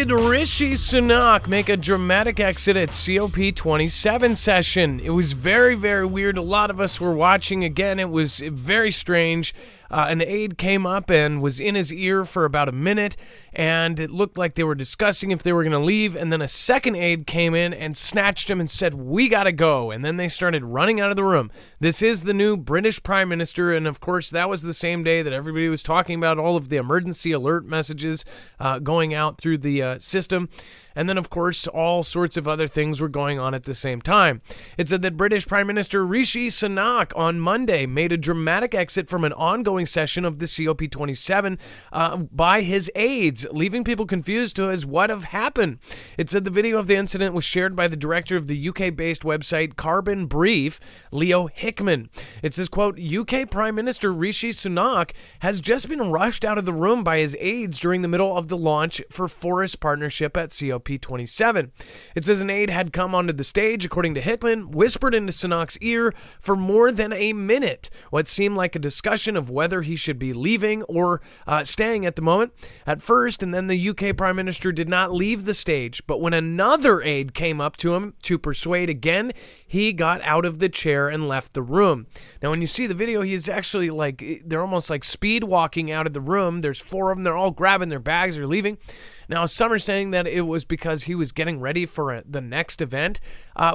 did Rishi Sunak make a dramatic exit at COP27 session? It was very, very weird. A lot of us were watching. Again, it was very strange. An aide came up and was in his ear for about a minute, and it looked like they were discussing if they were going to leave, and then a second aide came in and snatched him and said, "We got to go," and then they started running out of the room. This is the new British Prime Minister, and of course, that was the same day that everybody was talking about all of the emergency alert messages going out through the system. And then, of course, all sorts of other things were going on at the same time. It said that British Prime Minister Rishi Sunak on Monday made a dramatic exit from an ongoing session of the COP27 by his aides, leaving people confused as what have happened. It said the video of the incident was shared by the director of the UK-based website Carbon Brief, Leo Hickman. It says, quote, UK Prime Minister Rishi Sunak has just been rushed out of the room by his aides during the middle of the launch for Forest Partnership at COP27. It says an aide had come onto the stage, according to Hickman, whispered into Sunak's ear for more than a minute, what seemed like a discussion of whether he should be leaving or staying at the moment. At first, and then the UK Prime Minister did not leave the stage, but when another aide came up to him to persuade again, he got out of the chair and left the room. Now, when you see the video, he's actually they're almost like speed walking out of the room. There's four of them. They're all grabbing their bags. They're leaving. Now, some are saying that it was because he was getting ready for the next event.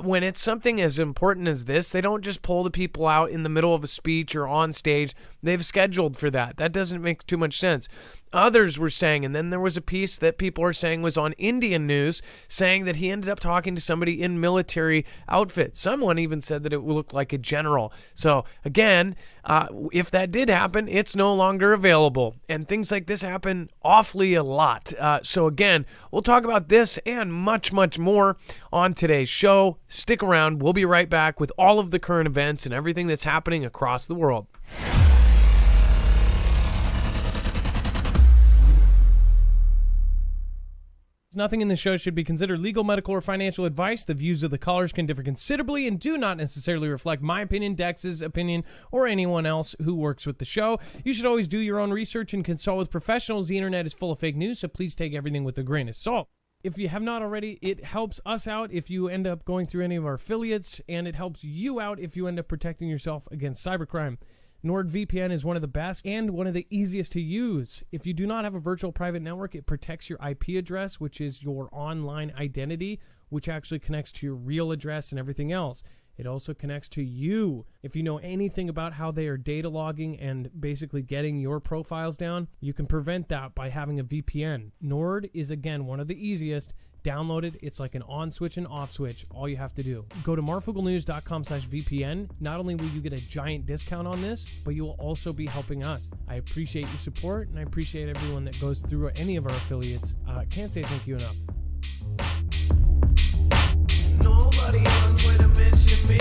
When it's something as important as this, they don't just pull the people out in the middle of a speech or on stage. They've scheduled for that. That doesn't make too much sense. Others were saying, and then there was a piece that people are saying was on Indian news, saying that he ended up talking to somebody in military outfit. Someone even said that it looked like a general. So again, if that did happen, it's no longer available. And things like this happen awfully a lot. So again, we'll talk about this and much, much more on today's show. Stick around. We'll be right back with all of the current events and everything that's happening across the world. Nothing in this show should be considered legal, medical, or financial advice. The views of the callers can differ considerably and do not necessarily reflect my opinion, Dex's opinion, or anyone else who works with the show. You should always do your own research and consult with professionals. The internet is full of fake news, so please take everything with a grain of salt. If you have not already, it helps us out if you end up going through any of our affiliates, and it helps you out if you end up protecting yourself against cybercrime. NordVPN is one of the best and one of the easiest to use. If you do not have a virtual private network, it protects your IP address, which is your online identity, which actually connects to your real address and everything else. It also connects to you. If you know anything about how they are data logging and basically getting your profiles down, you can prevent that by having a VPN. Nord is, again, one of the easiest. Download it. It's like an on switch and off switch. All you have to do. Go to marfooglenews.com/VPN. Not only will you get a giant discount on this, but you will also be helping us. I appreciate your support, and I appreciate everyone that goes through any of our affiliates. Can't say thank you enough. Nobody on Twitter mention me.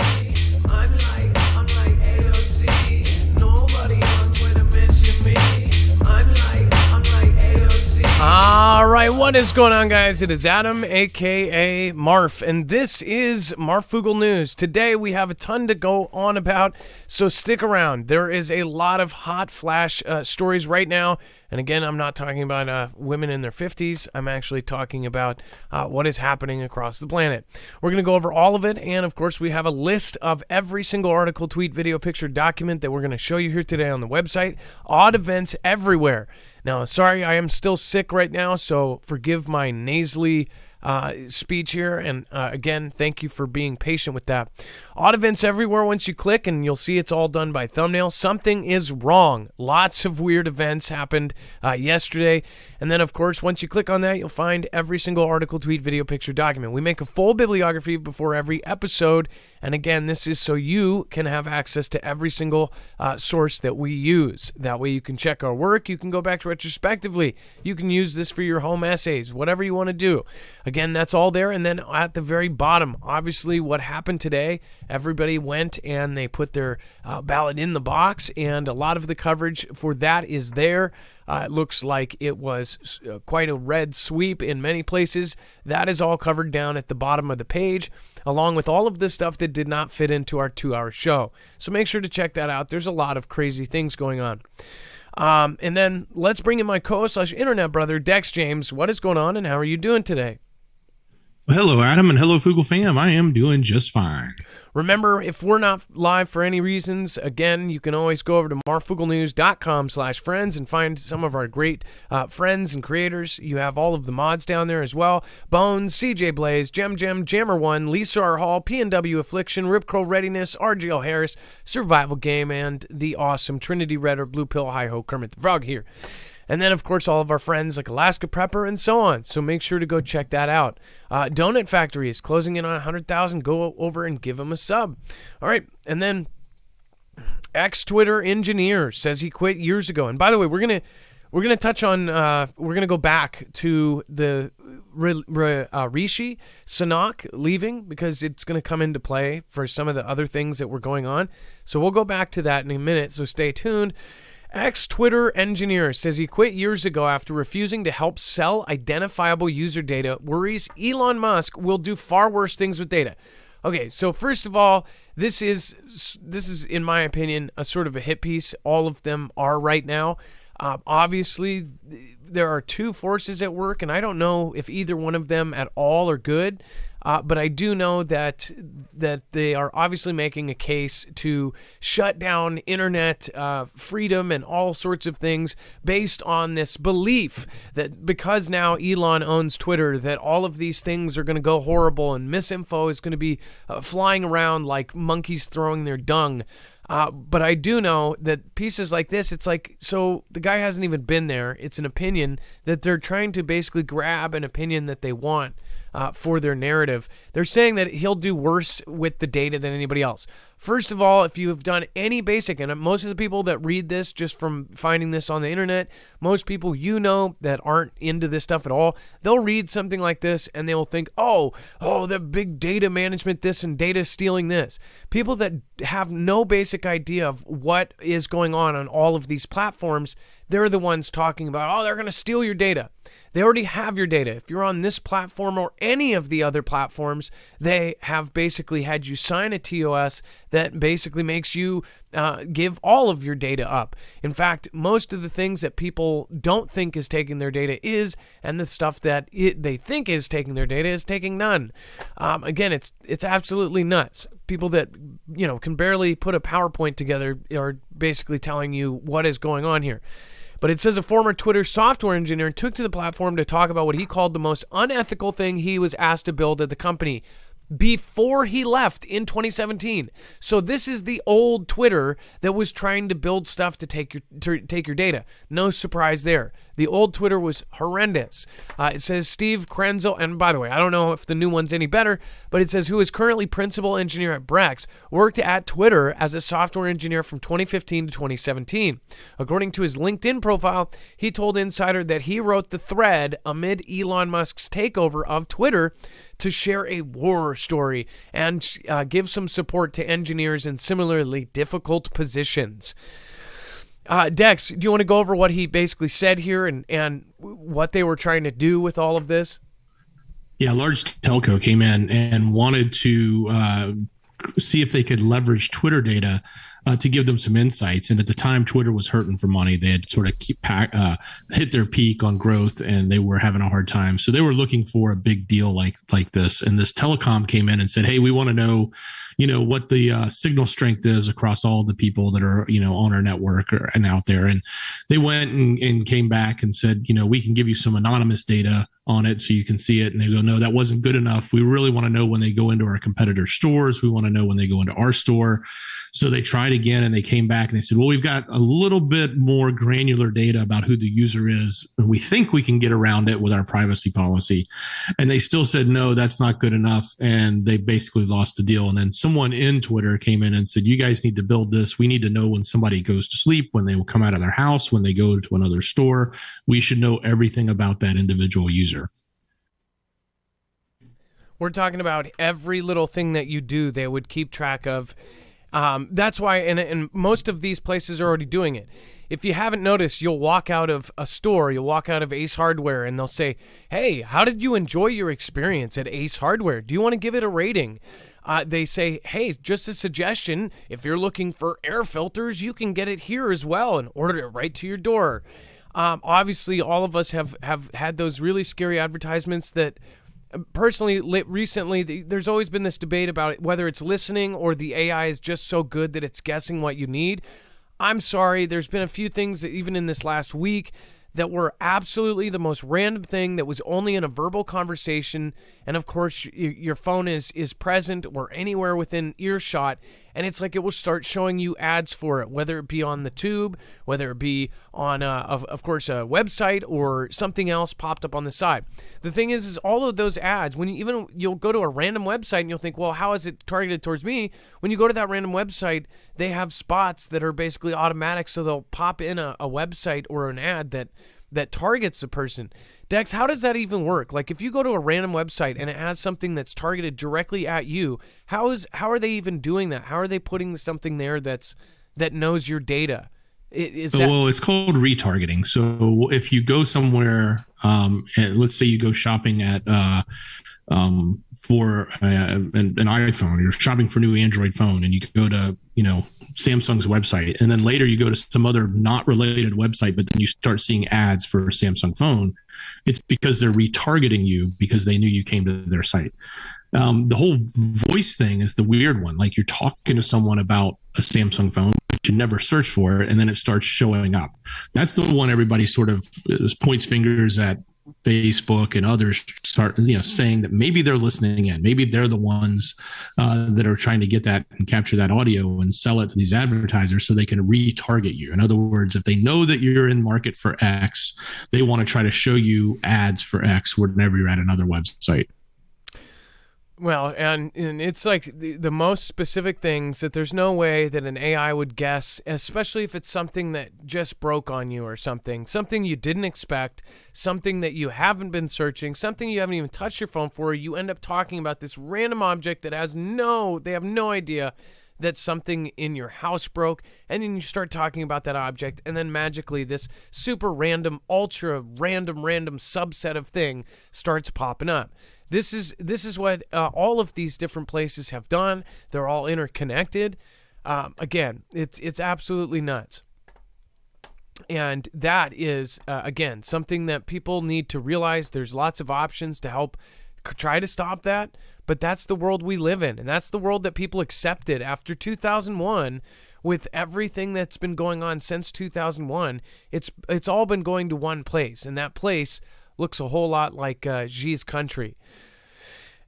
I'm like AOC. Nobody on Twitter mention me. I'm like AOC. All right, what is going on, guys? It is Adam, aka Marf, and this is Marfoogle News. Today we have a ton to go on about, so stick around. There is a lot of hot flash stories right now. And again, I'm not talking about women in their 50s. I'm actually talking about what is happening across the planet. We're going to go over all of it. And of course, we have a list of every single article, tweet, video, picture, document that we're going to show you here today on the website. Odd events everywhere. Now, sorry, I am still sick right now, so forgive my nasally speech here, and again, thank you for being patient with that. Odd events everywhere. Once you click, and you'll see it's all done by thumbnail. Something is wrong. Lots of weird events happened yesterday, and then of course, once you click on that, you'll find every single article, tweet, video, picture, document. We make a full bibliography before every episode, and again, this is so you can have access to every single source that we use. That way you can check our work, you can go back retrospectively, you can use this for your home essays, whatever you want to do. Again, that's all there. And then at the very bottom, obviously what happened today, everybody went and they put their ballot in the box, and a lot of the coverage for that is there. It looks like it was quite a red sweep in many places. That is all covered down at the bottom of the page, along with all of the stuff that did not fit into our 2-hour show. So make sure to check that out. There's a lot of crazy things going on. And then let's bring in my co-host/internet brother, Dex James. What is going on, and how are you doing today? Well, hello, Adam, and hello, Foogle fam. I am doing just fine. Remember, if we're not live for any reasons, again, you can always go over to marfooglenews.com/friends and find some of our great friends and creators. You have all of the mods down there as well. Bones, CJ Blaze, Jammer1, Lisa R. Hall, PNW Affliction, Rip Curl Readiness, RGL Harris, Survival Game, and the awesome Trinity Red or Blue Pill Hi-Ho Kermit the Frog here. And then, of course, all of our friends like Alaska Prepper and so on. So make sure to go check that out. Donut Factory is closing in on 100,000. Go over and give them a sub. All right. And then ex-Twitter engineer says he quit years ago. And by the way, we're gonna touch on we're gonna go back to the Rishi Sunak leaving, because it's gonna come into play for some of the other things that were going on. So we'll go back to that in a minute. So stay tuned. Ex-Twitter engineer says he quit years ago after refusing to help sell identifiable user data, worries Elon Musk will do far worse things with data. Okay, so first of all, this is in my opinion a sort of a hit piece. All of them are right now. Obviously, there are two forces at work, and I don't know if either one of them at all are good. But I do know that they are obviously making a case to shut down internet freedom and all sorts of things based on this belief that because now Elon owns Twitter, that all of these things are going to go horrible and misinfo is going to be flying around like monkeys throwing their dung. But I do know that pieces like this, it's like, so the guy hasn't even been there. It's an opinion that they're trying to basically grab an opinion that they want for their narrative. They're saying that he'll do worse with the data than anybody else. First of all, if you have done any basic, and most of the people that read this just from finding this on the internet, most people that aren't into this stuff at all, they'll read something like this and they will think, oh, the big data management this and data stealing this. People that have no basic idea of what is going on all of these platforms, they're the ones talking about, they're going to steal your data. They already have your data. If you're on this platform or any of the other platforms, they have basically had you sign a TOS that basically makes you give all of your data up. In fact, most of the things that people don't think is taking their data is, and the stuff that they think is taking their data is taking none. Again, it's absolutely nuts. People that can barely put a PowerPoint together are basically telling you what is going on here. But it says a former Twitter software engineer took to the platform to talk about what he called the most unethical thing he was asked to build at the company before he left in 2017. So this is the old Twitter that was trying to build stuff to take your data. No surprise there. The old Twitter was horrendous. It says Steve Krenzel, and by the way, I don't know if the new one's any better, but it says who is currently principal engineer at Brex, worked at Twitter as a software engineer from 2015 to 2017. According to his LinkedIn profile, he told Insider that he wrote the thread amid Elon Musk's takeover of Twitter to share a war story and give some support to engineers in similarly difficult positions. Dex, do you want to go over what he basically said here and what they were trying to do with all of this? Yeah, a large telco came in and wanted to see if they could leverage Twitter data to give them some insights. And at the time, Twitter was hurting for money. They had sort of hit their peak on growth, and they were having a hard time. So they were looking for a big deal like this. And this telecom came in and said, "Hey, we want to know, what the signal strength is across all the people that are, on our network and out there." And they went and came back and said, "We can give you some anonymous data on it so you can see it." And they go, "No, that wasn't good enough. We really want to know when they go into our competitor stores. We want to know when they go into our store." So they tried again, and they came back and they said, "Well, we've got a little bit more granular data about who the user is, and we think we can get around it with our privacy policy." And they still said, "No, that's not good enough." And they basically lost the deal. And then someone in Twitter came in and said, "You guys need to build this. We need to know when somebody goes to sleep, when they will come out of their house, when they go to another store. We should know everything about that individual user." We're talking about every little thing that you do, they would keep track of. That's why, and most of these places are already doing it. If you haven't noticed, you'll walk out of a store, you'll walk out of Ace Hardware, and they'll say, "Hey, how did you enjoy your experience at Ace Hardware? Do you want to give it a rating?" They say, hey, just a suggestion, if you're looking for air filters, you can get it here as well and order it right to your door. Obviously, all of us have had those really scary advertisements that personally, recently, there's always been this debate about it, whether it's listening or the AI is just so good that it's guessing what you need. I'm sorry, there's been a few things that even in this last week that were absolutely the most random thing that was only in a verbal conversation. And of course, your phone is present or anywhere within earshot. And it's like it will start showing you ads for it, whether it be on the tube, whether it be on, of course, a website or something else popped up on the side. The thing is all of those ads, when you'll go to a random website and you'll think, well, how is it targeted towards me? When you go to that random website, they have spots that are basically automatic, so they'll pop in a website or an ad that targets the person. Dex, how does that even work? Like if you go to a random website and it has something that's targeted directly at you, how are they even doing that? How are they putting something there that knows your data? Well, it's called retargeting. So if you go somewhere, and let's say you go shopping at for an iPhone, you're shopping for a new Android phone, and you go to Samsung's website, and then later you go to some other not related website, but then you start seeing ads for a Samsung phone. It's because they're retargeting you because they knew you came to their site. The whole voice thing is the weird one. Like you're talking to someone about a Samsung phone, but you never search for it, and then it starts showing up. That's the one everybody sort of points fingers at. Facebook and others start saying that maybe they're listening in, maybe they're the ones that are trying to get that and capture that audio and sell it to these advertisers so they can retarget you. In other words, if they know that you're in market for X, they want to try to show you ads for X whenever you're at another website. Well, and it's like the most specific things that there's no way that an AI would guess, especially if it's something that just broke on you or something you didn't expect, something that you haven't been searching, something you haven't even touched your phone for. You end up talking about this random object that they have no idea that something in your house broke, and then you start talking about that object, and then magically this super random, ultra random subset of thing starts popping up. This is what all of these different places have done. They're all interconnected. Again, it's absolutely nuts. And that is, again, something that people need to realize. There's lots of options to help try to stop that, but that's the world we live in, and that's the world that people accepted after 2001. With everything that's been going on since 2001, it's all been going to one place, and that place looks a whole lot like Xi's country.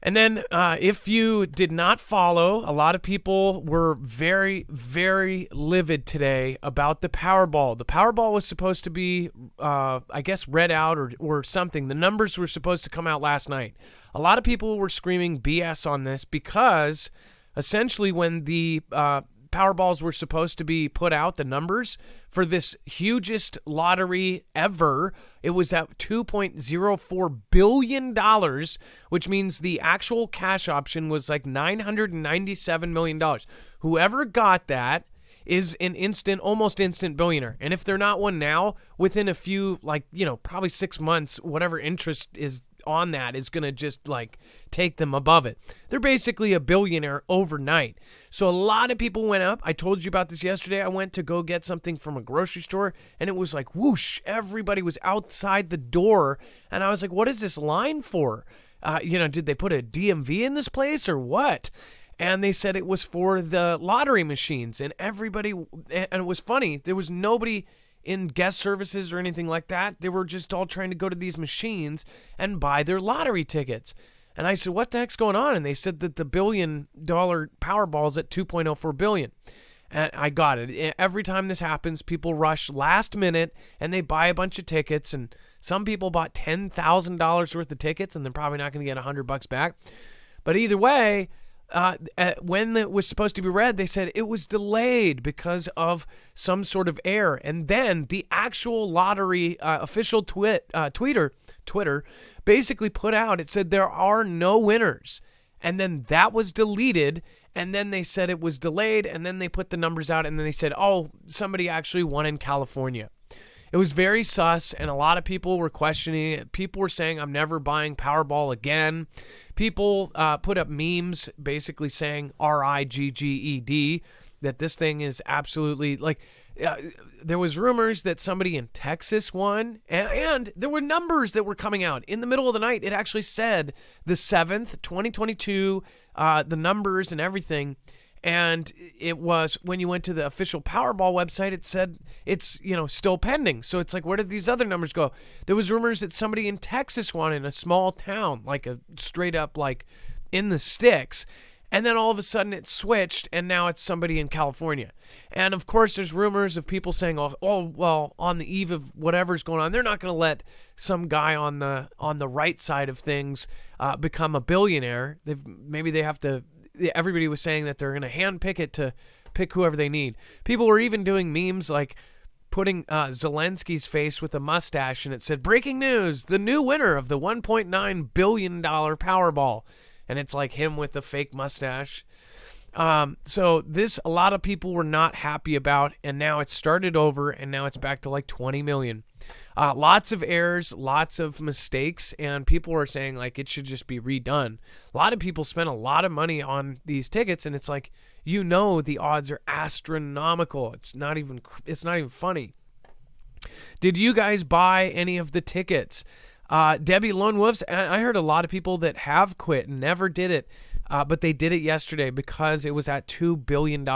And then if you did not follow, a lot of people were very, very livid today about the Powerball. The Powerball was supposed to be, I guess, read out or something. The numbers were supposed to come out last night. A lot of people were screaming BS on this because essentially when the Powerballs were supposed to be put out, the numbers for this hugest lottery ever, it was at $2.04 billion, which means the actual cash option was like $997 million. Whoever got that is an almost instant billionaire. And if they're not one now, within a few, probably 6 months, whatever interest is on that is going to just take them above it. They're basically a billionaire overnight. So a lot of people went up. I told you about this yesterday. I went to go get something from a grocery store and it was like whoosh, everybody was outside the door. And I was like, what is this line for? Did they put a DMV in this place or what? And they said it was for the lottery machines and it was funny. There was nobody in guest services or anything like that. They were just all trying to go to these machines and buy their lottery tickets. And I said, what the heck's going on? And they said that the $1 billion Powerball is at $2.04 billion. And I got it. Every time this happens, people rush last minute and they buy a bunch of tickets. And some people bought $10,000 worth of tickets and they're probably not going to get $100 back. But either way, when it was supposed to be read, they said it was delayed because of some sort of error. And then the actual lottery official Twitter basically put out, it said there are no winners. And then that was deleted. And then they said it was delayed. And then they put the numbers out. And then they said, oh, somebody actually won in California. It was very sus, and a lot of people were questioning it. People were saying, I'm never buying Powerball again. People put up memes basically saying RIGGED, that this thing is absolutely like, there was rumors that somebody in Texas won, and there were numbers that were coming out in the middle of the night. It actually said the 7th, 2022, the numbers and everything. And it was, when you went to the official Powerball website, it said it's, still pending. So it's like, where did these other numbers go? There was rumors that somebody in Texas won in a small town, like a straight up, like in the sticks. And then all of a sudden it switched, and now it's somebody in California. And of course, there's rumors of people saying, oh, well, on the eve of whatever's going on, they're not going to let some guy on the right side of things become a billionaire. Maybe they have to. Everybody was saying that they're going to handpick it to pick whoever they need. People were even doing memes like putting Zelensky's face with a mustache, and it said, "Breaking news: the new winner of the $1.9 billion Powerball." And it's like him with a fake mustache. So this, a lot of people were not happy about, and now it's started over, and now it's back to like 20 million. Lots of errors, lots of mistakes, and people are saying like it should just be redone. A lot of people spent a lot of money on these tickets, and it's like, the odds are astronomical. It's not even funny. Did you guys buy any of the tickets? Debbie Lone Wolves, I heard a lot of people that have quit and never did it, but they did it yesterday because it was at $2 billion.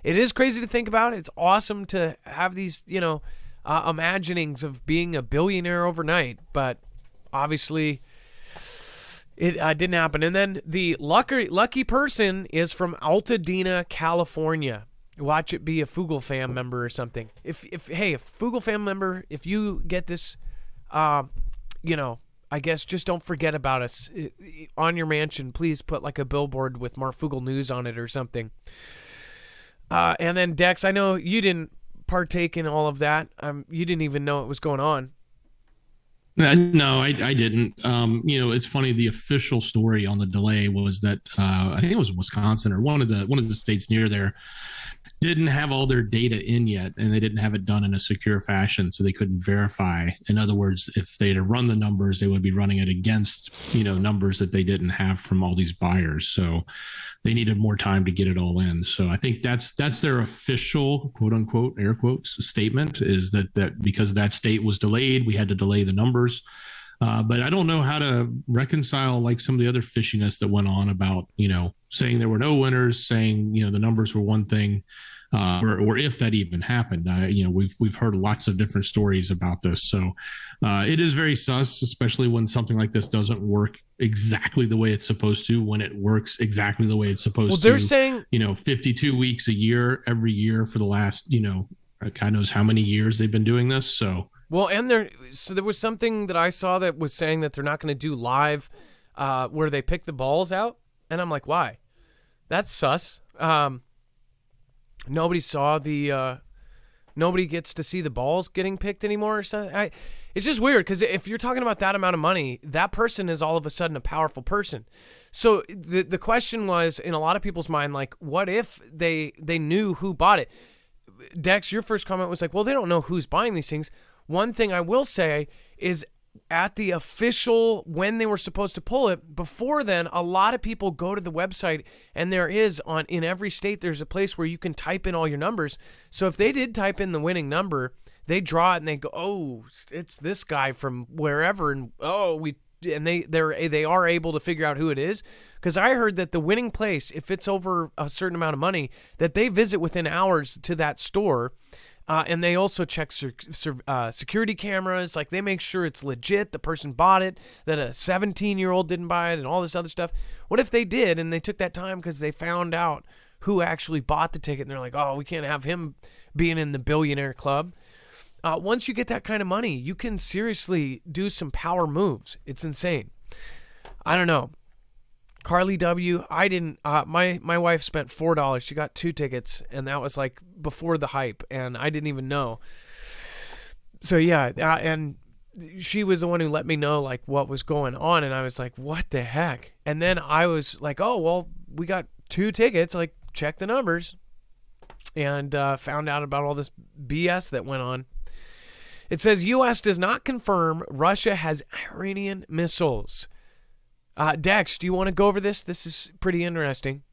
It is crazy to think about. It's awesome to have these, imaginings of being a billionaire overnight, but obviously it didn't happen. And then the lucky person is from Altadena, California. Watch it be a Foogle fam member or something. If a Foogle fam member, if you get this, I guess just don't forget about us. On your mansion, please put like a billboard with Marfoogle news on it or something. And then Dex, I know you didn't partake in all of that. You didn't even know it was going on. No, I didn't. It's funny. The official story on the delay was that I think it was Wisconsin or one of the states near there didn't have all their data in yet, and they didn't have it done in a secure fashion, so they couldn't verify. In other words, if they had run the numbers, they would be running it against numbers that they didn't have from all these buyers. So they needed more time to get it all in. So I think that's their official quote unquote air quotes statement, is that because that state was delayed, we had to delay the numbers. But I don't know how to reconcile like some of the other fishiness that went on about, saying there were no winners, saying, the numbers were one thing, or if that even happened. We've heard lots of different stories about this. So it is very sus, especially when something like this doesn't work exactly the way it's supposed to, when it works exactly the way it's supposed to. Well, they're saying, 52 weeks a year, every year for the last, God knows how many years they've been doing this. So. Well, and there was something that I saw that was saying that they're not going to do live where they pick the balls out. And I'm like, why? That's sus. Nobody saw nobody gets to see the balls getting picked anymore or something. It's just weird because if you're talking about that amount of money, that person is all of a sudden a powerful person. So the question was in a lot of people's mind, like, what if they knew who bought it? Dex, your first comment was like, well, they don't know who's buying these things. One thing I will say is at the official, when they were supposed to pull it, before then, a lot of people go to the website, and there is in every state, there's a place where you can type in all your numbers. So if they did type in the winning number, they draw it and they go, oh, it's this guy from wherever. And they are able to figure out who it is. Because I heard that the winning place, if it's over a certain amount of money, that they visit within hours to that store. And they also check security cameras. Like, they make sure it's legit, the person bought it, that a 17-year-old didn't buy it, and all this other stuff. What if they did, and they took that time because they found out who actually bought the ticket, and they're like, oh, we can't have him being in the billionaire club. Once you get that kind of money, you can seriously do some power moves. It's insane. I don't know. Carly W., I didn't, my wife spent $4. She got 2 tickets, and that was like before the hype, and I didn't even know. So yeah, and she was the one who let me know like what was going on, and I was like, what the heck? And then I was like, oh, well, we got 2 tickets, like check the numbers, and found out about all this BS that went on. It says U.S. does not confirm Russia has Iranian missiles. Dex, do you want to go over this? This is pretty interesting.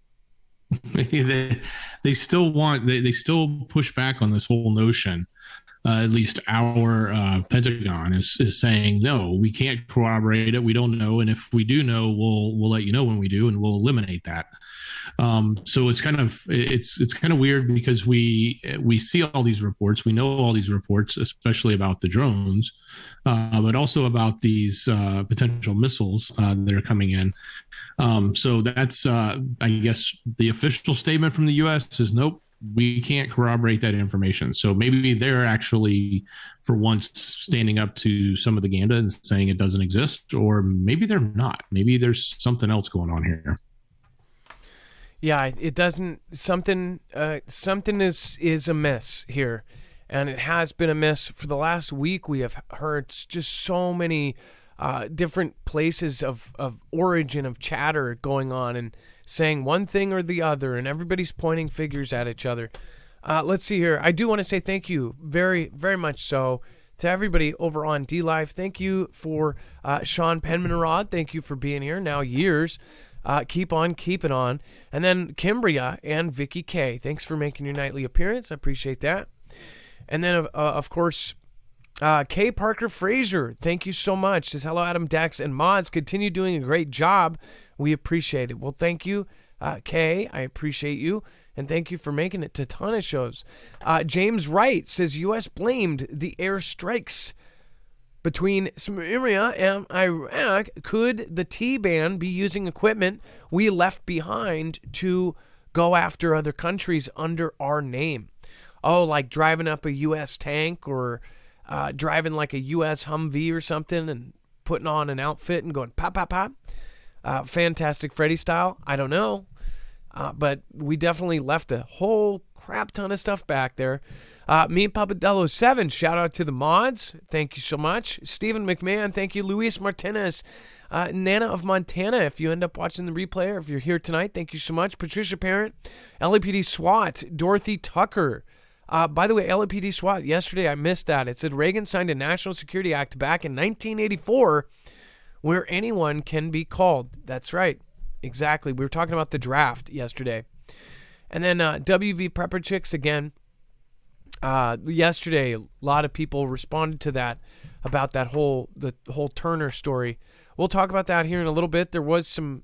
They still they still push back on this whole notion. At least our Pentagon is saying, no, we can't corroborate it. We don't know, and if we do know, we'll let you know when we do, and we'll eliminate that. So it's kind of weird because we see all these reports, we know all these reports, especially about the drones, but also about these potential missiles that are coming in. So that's I guess the official statement from the U.S. is nope. We can't corroborate that information. So maybe they're actually, for once, standing up to some of the Ganda and saying it doesn't exist, or maybe they're not. Maybe there's something else going on here. Yeah, it doesn't. Something is amiss here, and it has been amiss for the last week. We have heard just so many different places of origin of chatter going on and saying one thing or the other, and everybody's pointing fingers at each other. Let's see here. I do want to say thank you very, very much so to everybody over on DLive. Thank you for Sean Penmanrod. Thank you for being here now years. Keep on keeping on. And then Kimbria and Vicky K. Thanks for making your nightly appearance. I appreciate that. And then, of course, K. Parker Fraser, thank you so much. Says, hello, Adam, Dex, and Mods. Continue doing a great job. We appreciate it. Well, thank you, Kay. I appreciate you. And thank you for making it to a ton of shows. James Wright says, U.S. blamed the airstrikes between Syria and Iraq. Could the T-Ban be using equipment we left behind to go after other countries under our name? Oh, like driving up a U.S. tank or driving like a U.S. Humvee or something and putting on an outfit and going pop, pop, pop. Fantastic Freddy style. I don't know. But we definitely left a whole crap ton of stuff back there. Me and Papadello 7, shout out to the mods. Thank you so much. Stephen McMahon, thank you. Luis Martinez, Nana of Montana, if you end up watching the replay or if you're here tonight, thank you so much. Patricia Parent, LAPD SWAT, Dorothy Tucker. By the way, LAPD SWAT, yesterday I missed that. It said Reagan signed a National Security Act back in 1984 where anyone can be called. That's right. Exactly. We were talking about the draft yesterday. And then WV Prepper Chicks again. Yesterday, a lot of people responded to that about the whole Turner story. We'll talk about that here in a little bit. There was some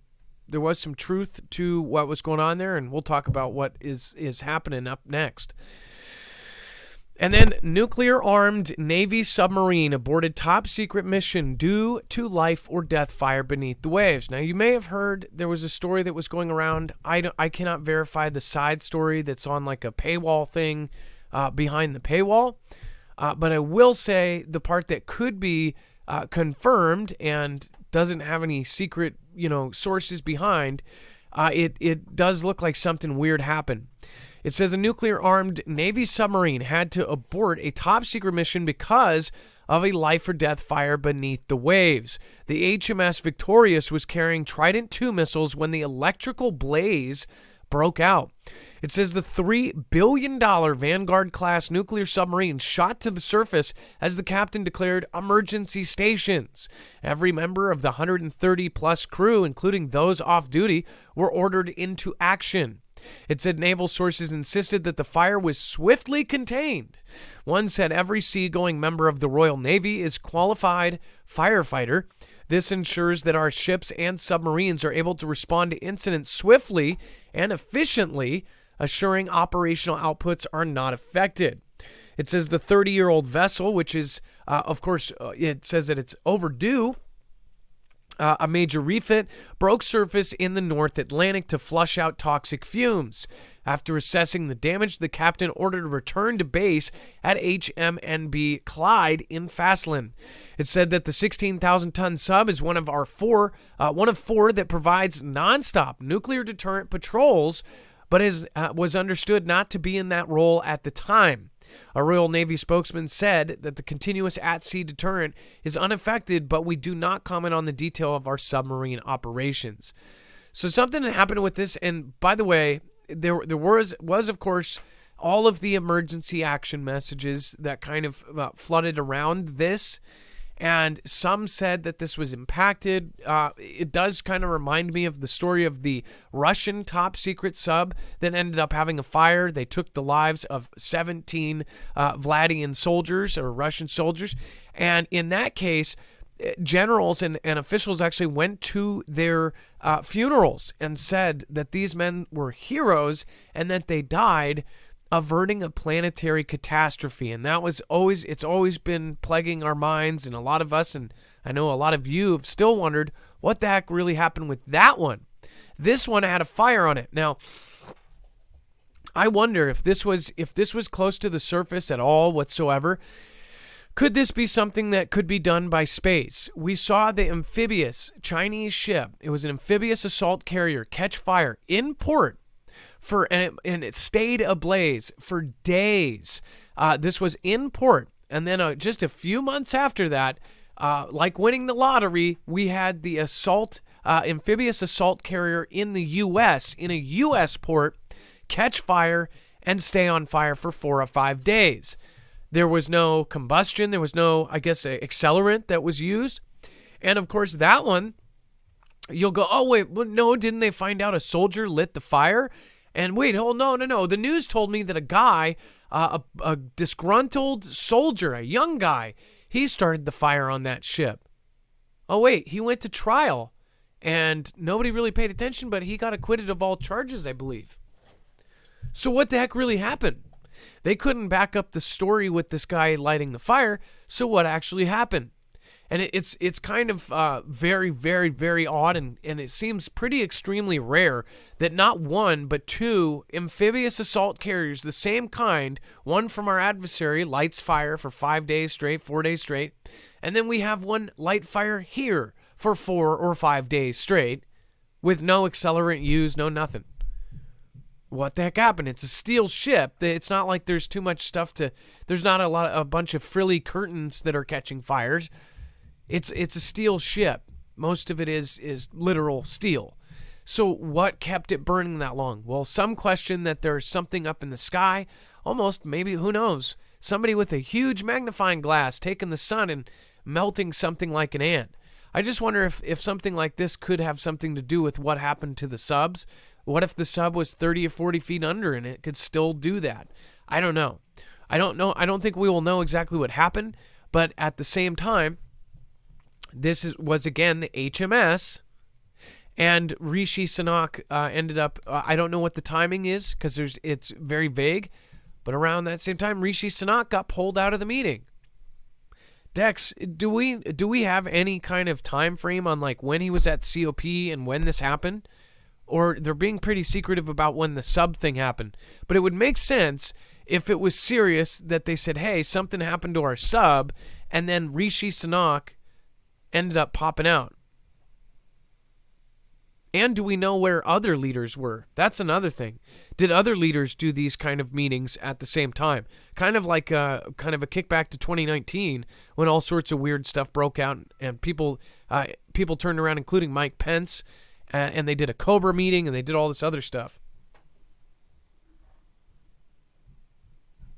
truth to what was going on there, and we'll talk about what is happening up next. And then nuclear-armed Navy submarine aborted top-secret mission due to life or death fire beneath the waves. Now, you may have heard there was a story that was going around. I cannot verify the side story that's on like a paywall thing behind the paywall. But I will say the part that could be confirmed and doesn't have any secret, sources behind, it does look like something weird happened. It says a nuclear-armed Navy submarine had to abort a top-secret mission because of a life-or-death fire beneath the waves. The HMS Victorious was carrying Trident II missiles when the electrical blaze broke out. It says the $3 billion Vanguard-class nuclear submarine shot to the surface as the captain declared emergency stations. Every member of the 130-plus crew, including those off-duty, were ordered into action. It said naval sources insisted that the fire was swiftly contained. One said every seagoing member of the Royal Navy is qualified firefighter. This ensures that our ships and submarines are able to respond to incidents swiftly and efficiently, assuring operational outputs are not affected. It says the 30-year-old vessel, which is, of course, it says that it's overdue a major refit, broke surface in the North Atlantic to flush out toxic fumes. After assessing the damage, the captain ordered a return to base at HMNB Clyde in Fastland. It said that the 16,000-ton sub is one of four that provides nonstop nuclear deterrent patrols, but was understood not to be in that role at the time. A Royal Navy spokesman said that the continuous at-sea deterrent is unaffected, but we do not comment on the detail of our submarine operations. So something that happened with this, and by the way, there was of course all of the emergency action messages that kind of flooded around this. And some said that this was impacted. It does kind of remind me of the story of the Russian top secret sub that ended up having a fire. They took the lives of 17 Vladian soldiers or Russian soldiers. And in that case, generals and officials actually went to their funerals and said that these men were heroes and that they died averting a planetary catastrophe. And that was it's always been plaguing our minds, and a lot of us, and I know a lot of you, have still wondered what the heck really happened with that one. This one had a fire on it. Now, I wonder if this was close to the surface at all whatsoever. Could this be something that could be done by space? We saw the amphibious Chinese ship, it was an amphibious assault carrier, catch fire in port and it stayed ablaze for days. This was in port. And then just a few months after that, like winning the lottery, we had the amphibious assault carrier in the U.S., in a U.S. port, catch fire and stay on fire for 4 or 5 days. There was no combustion. There was no, I guess, accelerant that was used. And, of course, that one, you'll go, oh, wait, well, no, didn't they find out a soldier lit the fire? And wait, oh, no. The news told me that a guy, a disgruntled soldier, a young guy, he started the fire on that ship. Oh, wait, he went to trial, and nobody really paid attention, but he got acquitted of all charges, I believe. So what the heck really happened? They couldn't back up the story with this guy lighting the fire, so what actually happened? And it's kind of very, very, very odd, and it seems pretty extremely rare that not one but 2 amphibious assault carriers, the same kind, one from our adversary, lights fire for 5 days straight, 4 days straight, and then we have one light fire here for 4 or 5 days straight with no accelerant used, no nothing. What the heck happened? It's a steel ship. It's not like there's too much stuff there's not a bunch of frilly curtains that are catching fires. It's a steel ship. Most of it is literal steel. So what kept it burning that long? Well, some question that there's something up in the sky. Almost, maybe, who knows? Somebody with a huge magnifying glass taking the sun and melting something like an ant. I just wonder if something like this could have something to do with what happened to the subs. What if the sub was 30 or 40 feet under and it could still do that? I don't know. I don't think we will know exactly what happened, but at the same time, this was again the HMS, and Rishi Sunak ended up, I don't know what the timing is because it's very vague, but around that same time, Rishi Sunak got pulled out of the meeting. Dex, do we have any kind of time frame on like when he was at COP and when this happened? Or they're being pretty secretive about when the sub thing happened. But it would make sense if it was serious that they said, hey, something happened to our sub, and then Rishi Sunak ended up popping out. And do we know where other leaders were? That's another thing. Did other leaders do these kind of meetings at the same time? Kind of like a kickback to 2019 when all sorts of weird stuff broke out and people turned around, including Mike Pence, and they did a Cobra meeting and they did all this other stuff.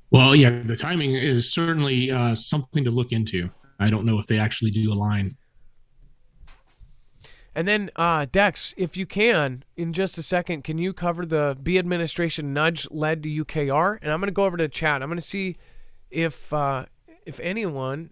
Well, yeah, the timing is certainly something to look into. I don't know if they actually do align. And then, Dex, if you can, in just a second, can you cover the B administration nudge led to UKR? And I'm going to go over to the chat. I'm going to see if anyone,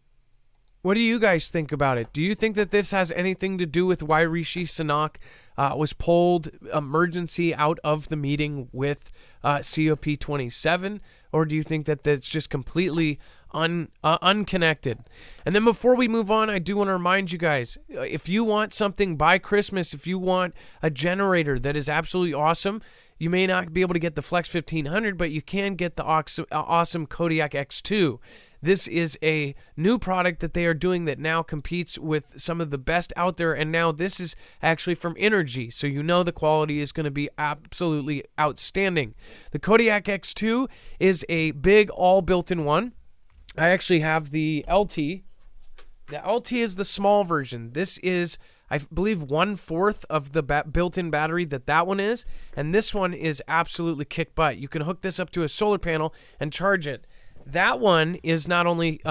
what do you guys think about it? Do you think that this has anything to do with why Rishi Sunak was pulled emergency out of the meeting with COP27? Or do you think that that's just completely unconnected? And then before we move on, I do want to remind you guys, if you want something by Christmas, if you want a generator that is absolutely awesome, you may not be able to get the Flex 1500, but you can get the awesome Kodiak X2. This is a new product that they are doing that now competes with some of the best out there, and now this is actually from Energy, so you know the quality is going to be absolutely outstanding. The Kodiak X2 is a big all built-in one. I actually have the LT. The LT is the small version. This is I believe 1/4 of the built-in battery that one is, and this one is absolutely kick butt. You can hook this up to a solar panel and charge it. That one is not only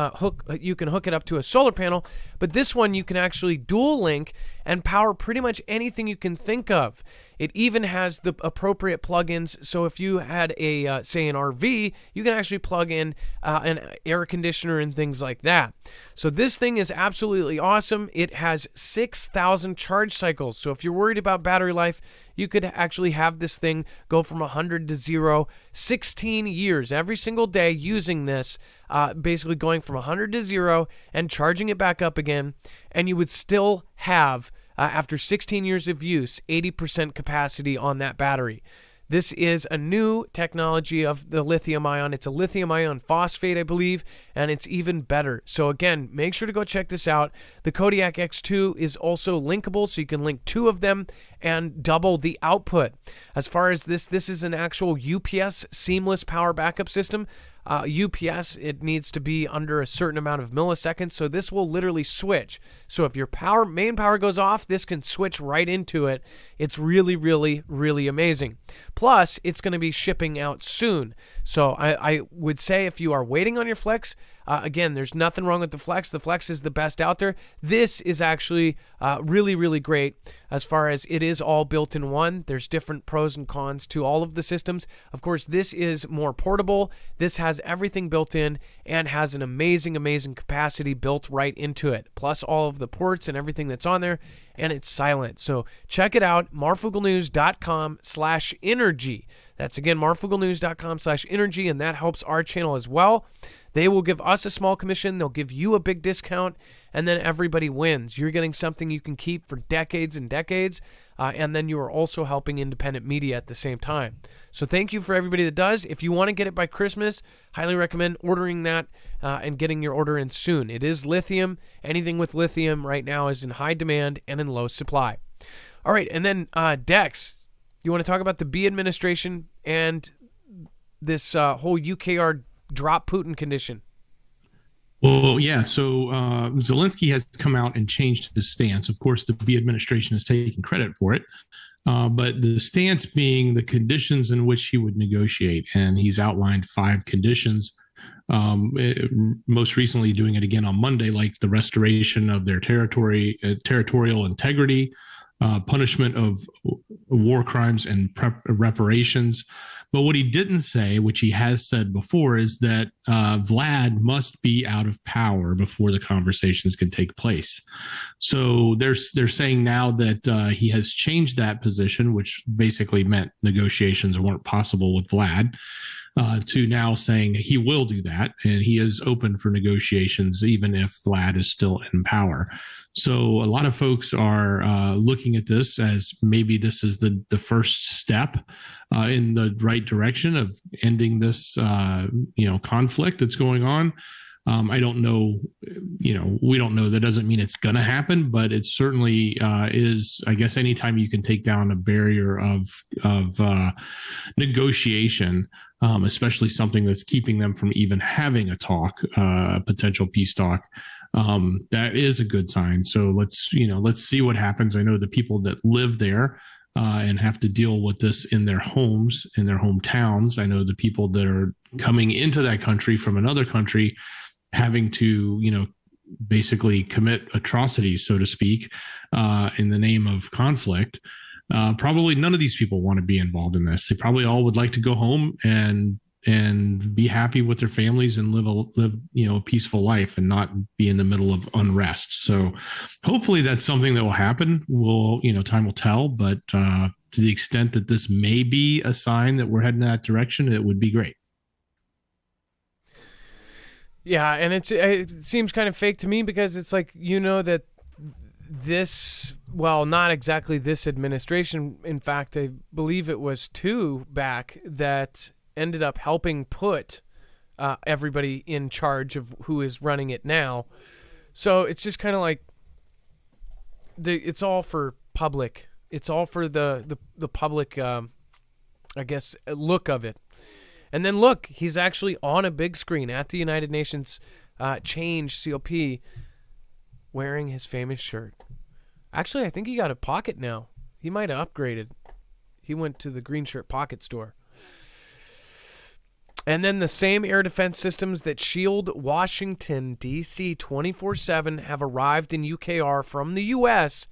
you can hook it up to a solar panel, but this one you can actually dual link and power pretty much anything you can think of. It even has the appropriate plugins. So if you had a, say, an RV, you can actually plug in an air conditioner and things like that. So this thing is absolutely awesome. It has 6,000 charge cycles. So if you're worried about battery life, you could actually have this thing go from 100 to 0, 16 years every single day using this, basically going from 100 to 0 and charging it back up again. And you would still have, after 16 years of use, 80% capacity on that battery. This is a new technology of the lithium ion. It's a lithium ion phosphate, I believe, and it's even better. So again, make sure to go check this out. The Kodiak X2 is also linkable, so you can link 2 of them and double the output. As far as this is an actual UPS seamless power backup system. UPS, it needs to be under a certain amount of milliseconds, so this will literally switch. So if your main power goes off, this can switch right into it. It's really, really, really amazing. Plus, it's going to be shipping out soon. So I would say if you are waiting on your Flex, again, there's nothing wrong with the Flex. The Flex is the best out there. This is actually really, really great as far as it is all built in one. There's different pros and cons to all of the systems. Of course, this is more portable. This has everything built in and has an amazing, amazing capacity built right into it, plus all of the ports and everything that's on there, and it's silent. So check it out, marfooglenews.com/energy. That's again, marfooglenews.com/energy, and that helps our channel as well. They will give us a small commission. They'll give you a big discount, and then everybody wins. You're getting something you can keep for decades and decades, and then you are also helping independent media at the same time. So thank you for everybody that does. If you want to get it by Christmas, highly recommend ordering that and getting your order in soon. It is lithium. Anything with lithium right now is in high demand and in low supply. All right, and then Dex, you want to talk about the B administration and this whole UKR drop Putin condition? Well, yeah. So Zelensky has come out and changed his stance. Of course, the B administration is taking credit for it. But the stance being the conditions in which he would negotiate. And he's outlined 5 conditions, most recently doing it again on Monday, like the restoration of their territorial integrity, punishment of war crimes and reparations. But what he didn't say, which he has said before, is that Vlad must be out of power before the conversations can take place. So they're saying now that he has changed that position, which basically meant negotiations weren't possible with Vlad, to now saying he will do that, and he is open for negotiations even if Vlad is still in power. So a lot of folks are looking at this as maybe this is the first step in the right direction of ending this conflict that's going on. I don't know, we don't know. That doesn't mean it's going to happen, but it certainly is. I guess anytime you can take down a barrier of negotiation, especially something that's keeping them from even having a talk, potential peace talk, that is a good sign. So let's see what happens. I know the people that live there and have to deal with this in their homes, in their hometowns. I know the people that are coming into that country from another country, having to, basically commit atrocities, so to speak, in the name of conflict. Probably none of these people want to be involved in this. They probably all would like to go home and be happy with their families and live a peaceful life and not be in the middle of unrest. So hopefully that's something that will happen. Time will tell, but to the extent that this may be a sign that we're heading in that direction, it would be great. Yeah, and it seems kind of fake to me because it's like, that this, well, not exactly this administration. In fact, I believe it was 2 back that ended up helping put everybody in charge of who is running it now. So it's just kind of like it's all for public. It's all for the public, I guess, look of it. And then look, he's actually on a big screen at the United Nations Change COP wearing his famous shirt. Actually, I think he got a pocket now. He might have upgraded. He went to the green shirt pocket store. And then the same air defense systems that shield Washington, D.C. 24/7 have arrived in UKR from the U.S.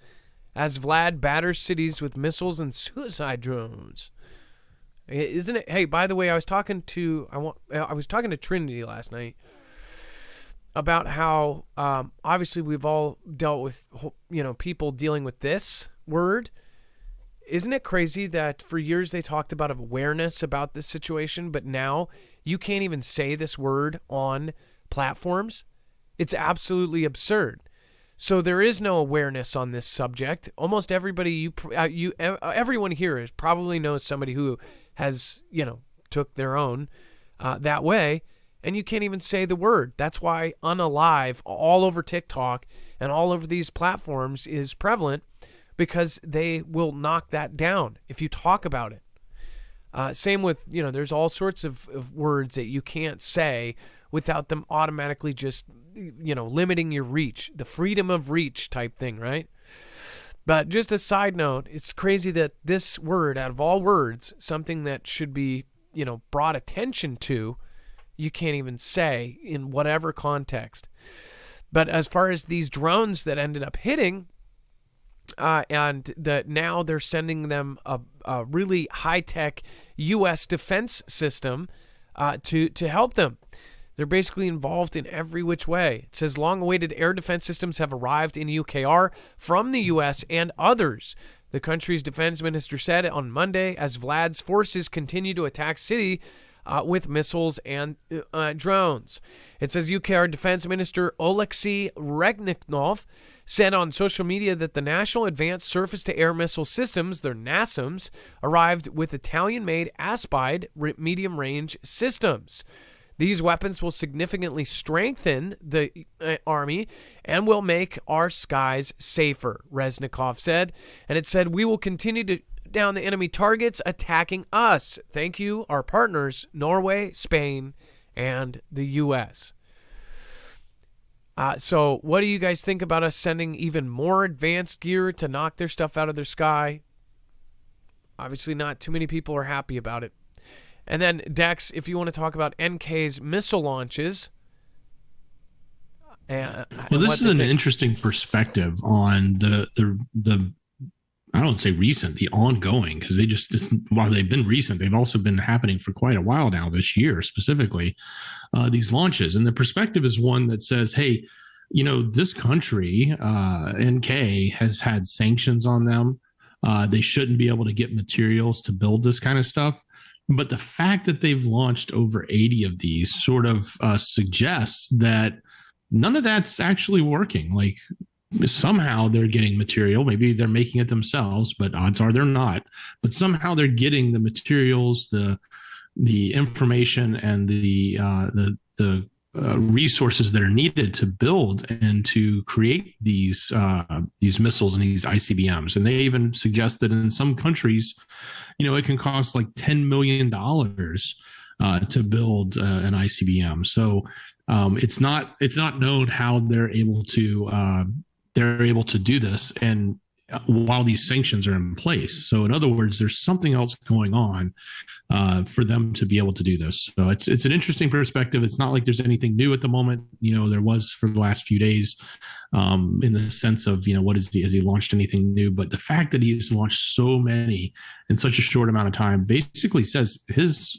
as Vlad batters cities with missiles and suicide drones. Isn't it? Hey, by the way, I was talking to Trinity last night about how obviously we've all dealt with, people dealing with this word. Isn't it crazy that for years they talked about awareness about this situation, but now you can't even say this word on platforms? It's absolutely absurd. So there is no awareness on this subject. Almost everybody, everyone here probably knows somebody who has, took their own that way, and you can't even say the word. That's why unalive all over TikTok and all over these platforms is prevalent, because they will knock that down if you talk about it. Same with, there's all sorts of words that you can't say without them automatically just, limiting your reach, the freedom of reach type thing, right? But just a side note, it's crazy that this word, out of all words, something that should be, brought attention to, you can't even say in whatever context. But as far as these drones that ended up hitting, and that now they're sending them a really high-tech U.S. defense system to help them. They're basically involved in every which way. It says long-awaited air defense systems have arrived in UKR from the U.S. and others. The country's defense minister said on Monday as Vlad's forces continue to attack city with missiles and drones. It says UKR Defense Minister Oleksiy Reznikov said on social media that the National Advanced Surface-to-Air Missile Systems, their NASAMS, arrived with Italian-made Aspide medium-range systems. These weapons will significantly strengthen the Army and will make our skies safer, Reznikov said. And it said, we will continue to down the enemy targets attacking us. Thank you, our partners, Norway, Spain, and the U.S. So what do you guys think about us sending even more advanced gear to knock their stuff out of their sky? Obviously not too many people are happy about it. And then, Dex, if you want to talk about NK's missile launches. Well, this is an interesting perspective on the I don't say recent, the ongoing, because while they've been recent, they've also been happening for quite a while now, this year specifically, these launches. And the perspective is one that says, hey, this country, NK, has had sanctions on them. They shouldn't be able to get materials to build this kind of stuff. But the fact that they've launched over 80 of these sort of suggests that none of that's actually working. Like, somehow they're getting material. Maybe they're making it themselves, but odds are they're not. But somehow they're getting the materials, the information, and the resources that are needed to build and to create these missiles and these ICBMs. And they even suggest that in some countries, it can cost like $10 million to build an ICBM. So it's not known how they're able to do this, and while these sanctions are in place. So in other words, there's something else going on for them to be able to do this. So it's an interesting perspective. It's not like there's anything new at the moment. There was for the last few days, in the sense of, has he launched anything new? But the fact that he's launched so many in such a short amount of time basically says his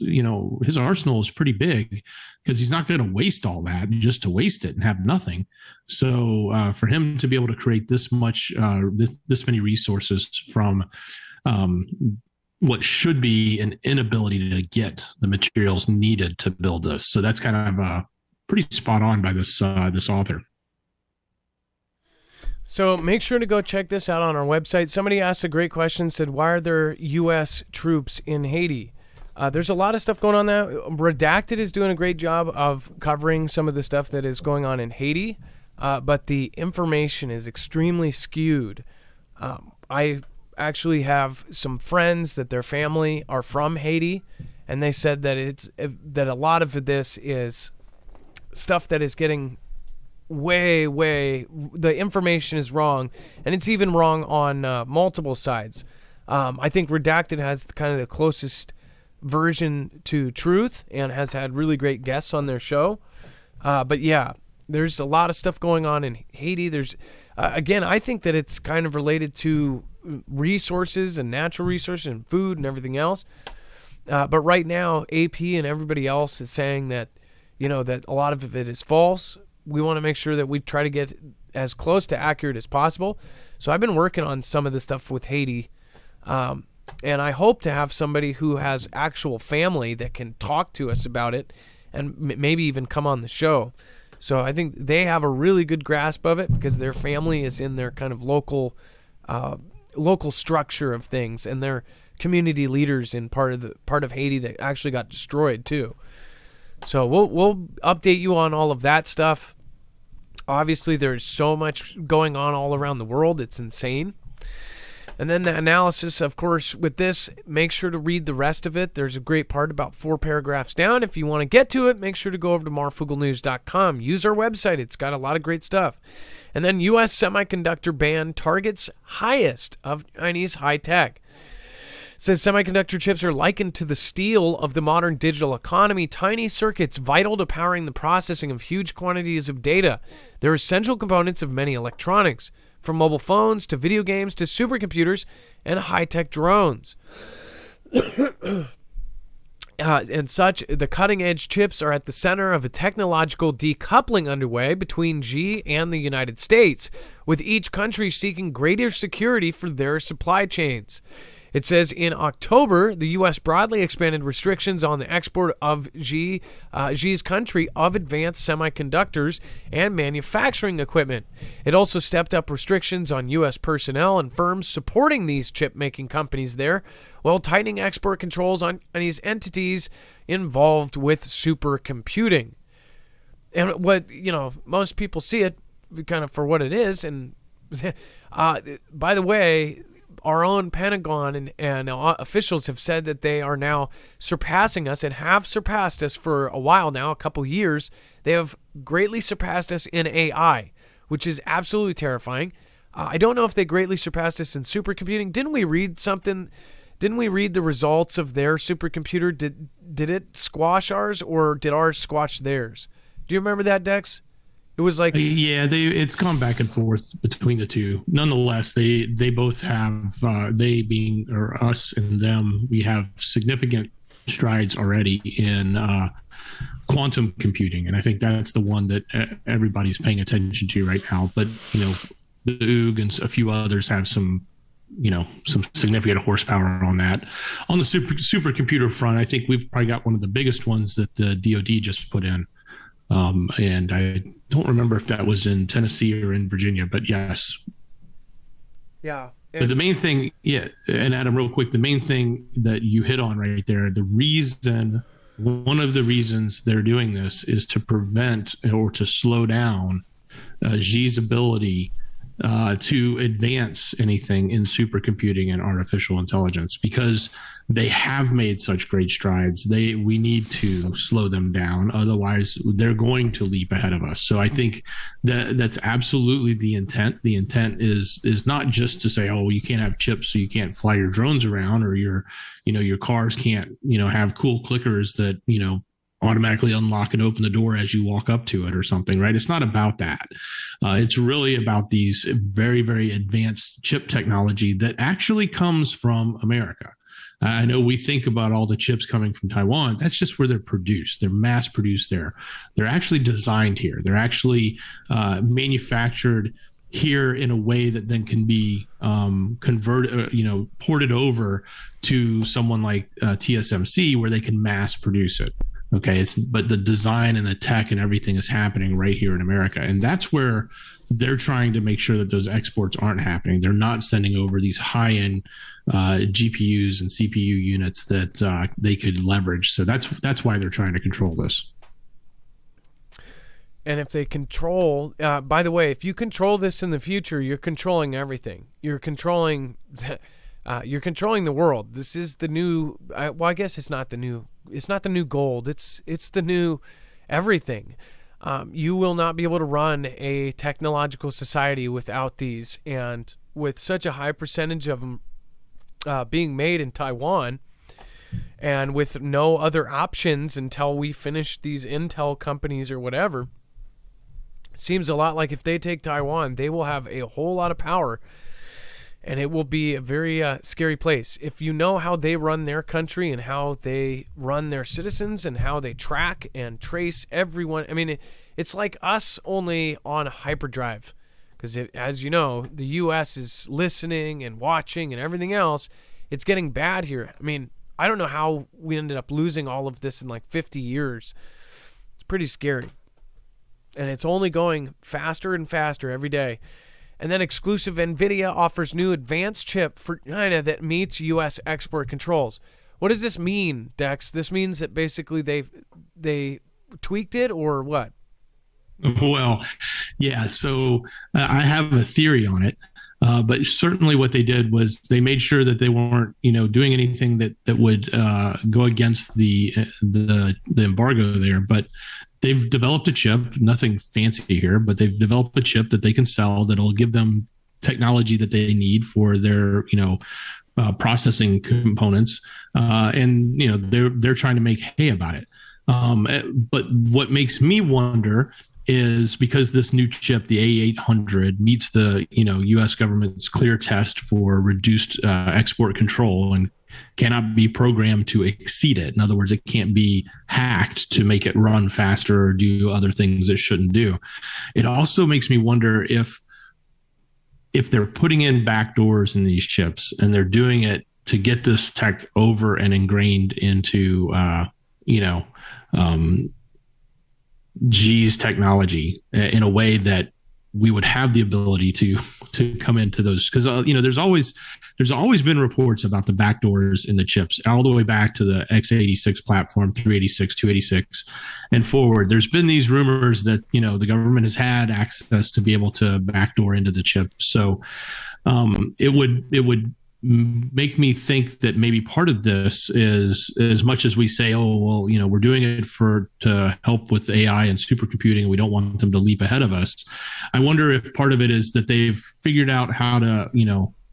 arsenal is pretty big, because he's not going to waste all that just to waste it and have nothing. So for him to be able to create this much, this many resources from what should be an inability to get the materials needed to build this. So that's kind of pretty spot on by this author. So make sure to go check this out on our website. Somebody asked a great question, said, why are there U.S. troops in Haiti? There's a lot of stuff going on there. Redacted is doing a great job of covering some of the stuff that is going on in Haiti, but the information is extremely skewed. I actually have some friends that their family are from Haiti, and they said that that a lot of this is stuff that is getting the information is wrong, and it's even wrong on multiple sides. I think Redacted has kind of the closest version to truth and has had really great guests on their show. But yeah, there's a lot of stuff going on in Haiti. There's, again, I think that it's kind of related to resources and natural resources and food and everything else. But right now, AP and everybody else is saying that, that a lot of it is false. We want to make sure that we try to get as close to accurate as possible. So I've been working on some of the stuff with Haiti. And I hope to have somebody who has actual family that can talk to us about it and maybe even come on the show. So I think they have a really good grasp of it because their family is in their kind of local structure of things, and they're community leaders in part of Haiti that actually got destroyed too. So we'll update you on all of that stuff. Obviously, there's so much going on all around the world. It's insane. And then the analysis, of course, with this, make sure to read the rest of it. There's a great part about 4 paragraphs down. If you want to get to it, make sure to go over to marfooglenews.com. Use our website. It's got a lot of great stuff. And then U.S. semiconductor ban targets highest of Chinese high tech. It says semiconductor chips are likened to the steel of the modern digital economy, tiny circuits vital to powering the processing of huge quantities of data. They're essential components of many electronics, from mobile phones to video games to supercomputers and high-tech drones. And such, the cutting-edge chips are at the center of a technological decoupling underway between Xi and the United States, with each country seeking greater security for their supply chains. It says in October, the U.S. broadly expanded restrictions on the export of Xi's country of advanced semiconductors and manufacturing equipment. It also stepped up restrictions on U.S. personnel and firms supporting these chip-making companies there, while tightening export controls on these entities involved with supercomputing. And what, most people see it kind of for what it is. And by the way, our own Pentagon and officials have said that they are now surpassing us and have surpassed us for a while now, a couple years. They have greatly surpassed us in AI, which is absolutely terrifying. I don't know if they greatly surpassed us in supercomputing. Didn't we read something? Didn't we read the results of their supercomputer? Did it squash ours, or did ours squash theirs? Do you remember that, Dex? It was like, it's gone back and forth between the two. Nonetheless, they both have they being, or us and them, we have significant strides already in quantum computing, and I think that's the one that everybody's paying attention to right now. But the OOG and a few others have some significant horsepower on that. On the supercomputer front, I think we've probably got one of the biggest ones that the DoD just put in. And I don't remember if that was in Tennessee or in Virginia, but yes. Yeah. But the main thing, and Adam, real quick, the main thing that you hit on right there, one of the reasons they're doing this is to prevent or to slow down Xi's ability to advance anything in supercomputing and artificial intelligence, because they have made such great strides. We need to slow them down. Otherwise, they're going to leap ahead of us. So I think that's absolutely the intent. The intent is not just to say, oh, you can't have chips, so you can't fly your drones around, or your cars can't, have cool clickers that, automatically unlock and open the door as you walk up to it or something, right? It's not about that. It's really about these very, very advanced chip technology that actually comes from America. I know we think about all the chips coming from Taiwan. That's just where they're produced. They're mass produced there. They're actually designed here. They're actually manufactured here in a way that then can be converted, ported over to someone like TSMC, where they can mass produce it. Okay, but the design and the tech and everything is happening right here in America, and that's where they're trying to make sure that those exports aren't happening. They're not sending over these high-end GPUs and CPU units that they could leverage. So that's why they're trying to control this. And if they control, by the way, if you control this in the future, you're controlling everything. You're controlling the world. This is the new. I guess it's not the new. It's not the new gold. It's the new everything. You will not be able to run a technological society without these. And with such a high percentage of them being made in Taiwan, and with no other options until we finish these Intel companies or whatever, it seems a lot like if they take Taiwan, they will have a whole lot of power, and it will be a very scary place. If you know how they run their country and how they run their citizens and how they track and trace everyone, I mean, it's like us only on hyperdrive. Because as you know, the U.S. is listening and watching and everything else. It's getting bad here. I mean, I don't know how we ended up losing all of this in like 50 years. It's pretty scary. And it's only going faster and faster every day. And then exclusive Nvidia offers new advanced chip for China that meets U.S. export controls. What does this mean, Dex? This means that basically they tweaked it, or what? Well, yeah. So I have a theory on it, but certainly what they did was they made sure that they weren't, doing anything that would go against the embargo there. But they've developed a chip, nothing fancy here, but they've developed a chip that they can sell that'll give them technology that they need for their, processing components, and they're trying to make hay about it. But what makes me wonder is because this new chip, the A800, meets the U.S. government's clear test for reduced export control and cannot be programmed to exceed it. In other words, it can't be hacked to make it run faster or do other things it shouldn't do. It also makes me wonder if they're putting in backdoors in these chips and they're doing it to get this tech over and ingrained into G's technology in a way that we would have the ability to come into those, because there's always been reports about the backdoors in the chips all the way back to the x86 platform, 386, 286 and forward. There's been these rumors that the government has had access to be able to backdoor into the chip. So it would make me think that maybe part of this is, as much as we say, oh, well, we're doing it to help with AI and supercomputing, we don't want them to leap ahead of us. I wonder if part of it is that they've figured out how to,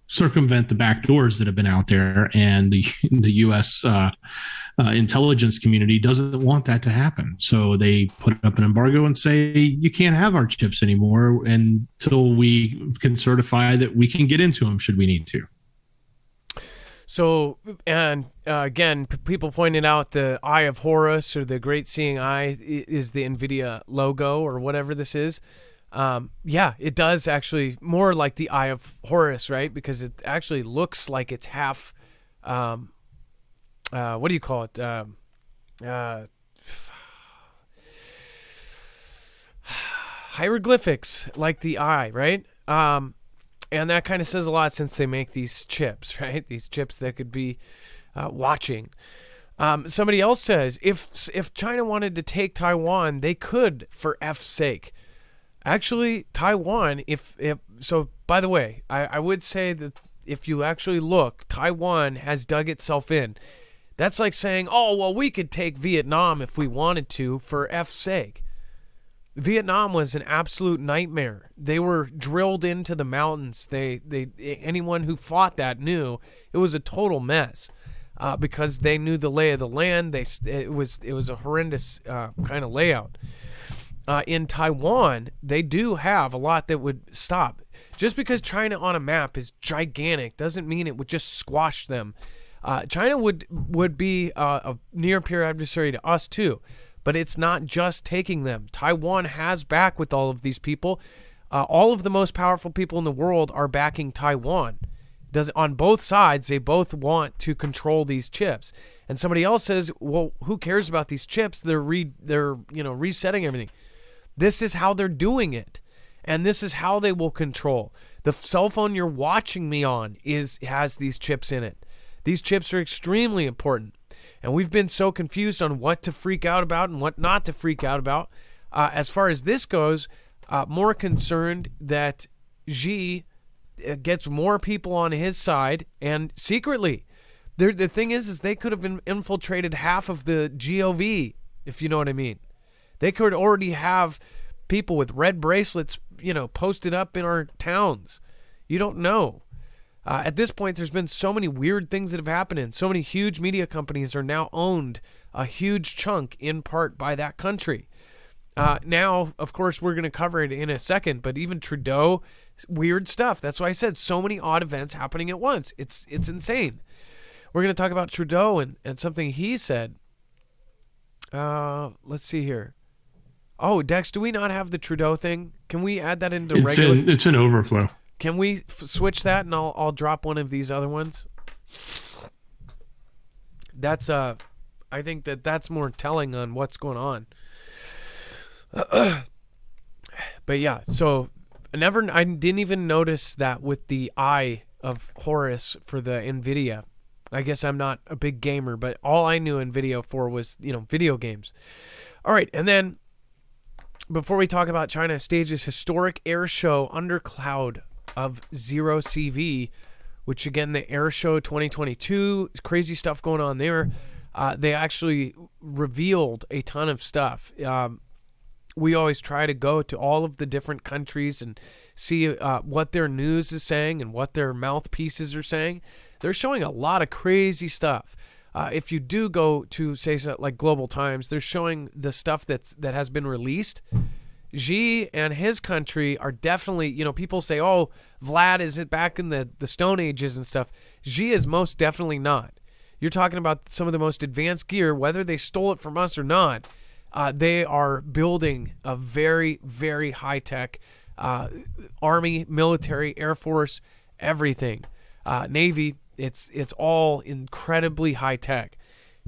circumvent the back doors that have been out there, and the U.S. Intelligence community doesn't want that to happen. So they put up an embargo and say, you can't have our chips anymore until we can certify that we can get into them should we need to. So, and again, people pointed out the Eye of Horus, or the Great Seeing Eye, is the Nvidia logo or whatever this is. Yeah, it does actually more like the Eye of Horus, right? Because it actually looks like it's half, what do you call it? Hieroglyphics, like the eye, right? And that kind of says a lot since they make these chips, right? These chips that could be watching. Somebody else says, if China wanted to take Taiwan, they could, for F's sake. Actually, Taiwan, so by the way, I would say that if you actually look, Taiwan has dug itself in. That's like saying, oh, well, we could take Vietnam if we wanted to, for F's sake. Vietnam was an absolute nightmare. They were drilled into the mountains. Anyone who fought that knew it was a total mess, because they knew the lay of the land. It was a horrendous kind of layout. In Taiwan, they do have a lot that would stop. Just because China on a map is gigantic doesn't mean it would just squash them. China would be a near peer adversary to us too. But it's not just taking them. Taiwan has back with all of these people. All of the most powerful people in the world are backing Taiwan. On both sides, they both want to control these chips. And somebody else says, well, who cares about these chips? They're resetting everything. This is how they're doing it. And this is how they will control. The cell phone you're watching me on has these chips in it. These chips are extremely important. And we've been so confused on what to freak out about and what not to freak out about. As far as this goes, more concerned that Xi gets more people on his side, and secretly. The thing is they could have infiltrated half of the GOV, if you know what I mean. They could already have people with red bracelets, posted up in our towns. You don't know. At this point, there's been so many weird things that have happened, and so many huge media companies are now owned a huge chunk in part by that country. Now, of course, we're going to cover it in a second, but even Trudeau, weird stuff. That's why I said so many odd events happening at once. It's insane. We're going to talk about Trudeau and something he said. Let's see here. Oh, Dex, do we not have the Trudeau thing? Can we add that into regular? It's an overflow. Can we switch that, and I'll drop one of these other ones? That's I think that's more telling on what's going on. But yeah, so I didn't even notice that with the eye of Horus for the Nvidia. I guess I'm not a big gamer, but all I knew Nvidia for was, video games. All right, and then before we talk about China, stages historic air show under cloud of zero CV, which again, the air show 2022, crazy stuff going on there. They actually revealed a ton of stuff. We always try to go to all of the different countries and see what their news is saying and what their mouthpieces are saying. They're showing a lot of crazy stuff. If you do go to, say, like Global Times, they're showing the stuff that has been released. Xi and his country are definitely, people say, oh, Vlad is back in the Stone Ages and stuff. Xi is most definitely not. You're talking about some of the most advanced gear, whether they stole it from us or not. They are building a very, very high-tech Army, military, Air Force, everything. Navy, it's all incredibly high-tech.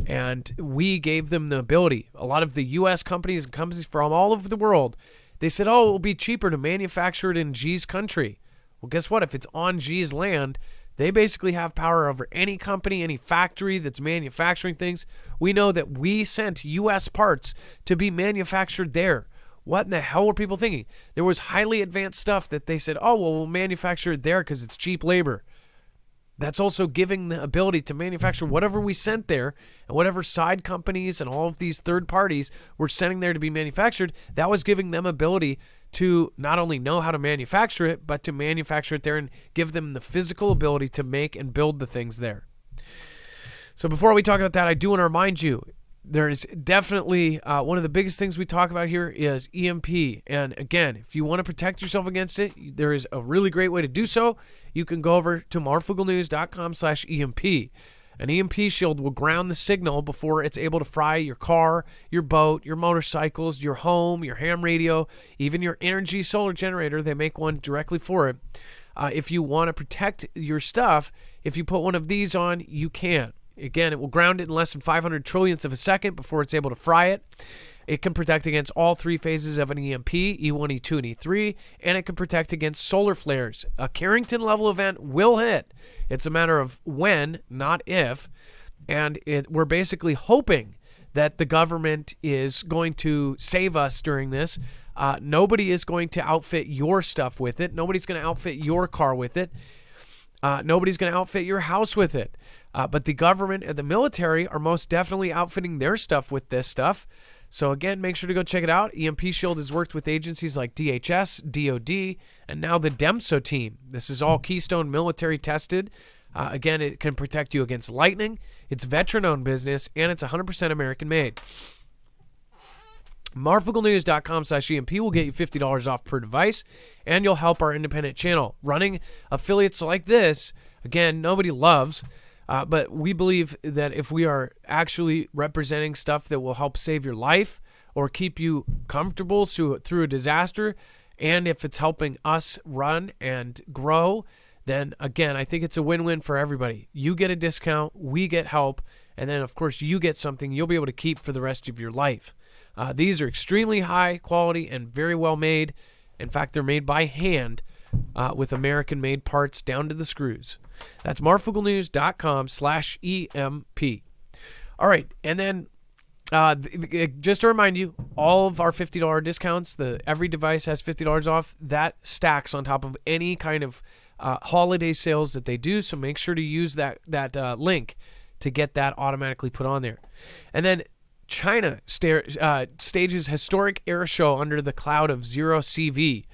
And we gave them the ability. A lot of the U.S. companies and companies from all over the world, they said, oh, it will be cheaper to manufacture it in Xi's country. Well, guess what? If it's on Xi's land, they basically have power over any company, any factory that's manufacturing things. We know that we sent U.S. parts to be manufactured there. What in the hell were people thinking? There was highly advanced stuff that they said, oh, well, we'll manufacture it there because it's cheap labor. That's also giving the ability to manufacture whatever we sent there, and whatever side companies and all of these third parties were sending there to be manufactured. That was giving them ability to not only know how to manufacture it, but to manufacture it there and give them the physical ability to make and build the things there. So before we talk about that, I do want to remind you, there is definitely one of the biggest things we talk about here is EMP. And again, if you want to protect yourself against it, there is a really great way to do so. You can go over to marfooglenews.com/EMP. An EMP shield will ground the signal before it's able to fry your car, your boat, your motorcycles, your home, your ham radio, even your energy solar generator. They make one directly for it. If you want to protect your stuff, if you put one of these on, you can. Again, it will ground it in less than 500 trillionths of a second before it's able to fry it. It can protect against all three phases of an EMP, E1, E2, and E3, and it can protect against solar flares. A Carrington-level event will hit. It's a matter of when, not if, and we're basically hoping that the government is going to save us during this. Nobody is going to outfit your stuff with it. Nobody's going to outfit your car with it. Nobody's going to outfit your house with it. But the government and the military are most definitely outfitting their stuff with this stuff. So again, make sure to go check it out. EMP Shield has worked with agencies like DHS, DOD, and now the DEMSO team. This is all Keystone military tested. Again, it can protect you against lightning. It's veteran-owned business, and it's 100% American-made. marfooglenews.com/EMP will get you $50 off per device, and you'll help our independent channel. Running affiliates like this, again, nobody loves, but we believe that if we are actually representing stuff that will help save your life or keep you comfortable through a disaster, and if it's helping us run and grow, then again, I think it's a win-win for everybody. You get a discount, we get help, and then of course you get something you'll be able to keep for the rest of your life. These are extremely high quality and very well made. In fact, they're made by hand with American-made parts down to the screws. That's marfooglenews.com/EMP. All right, and then just to remind you, all of our $50 discounts, every device has $50 off. That stacks on top of any kind of holiday sales that they do, so make sure to use that link to get that automatically put on there. And then China stages historic air show under the cloud of zero CV.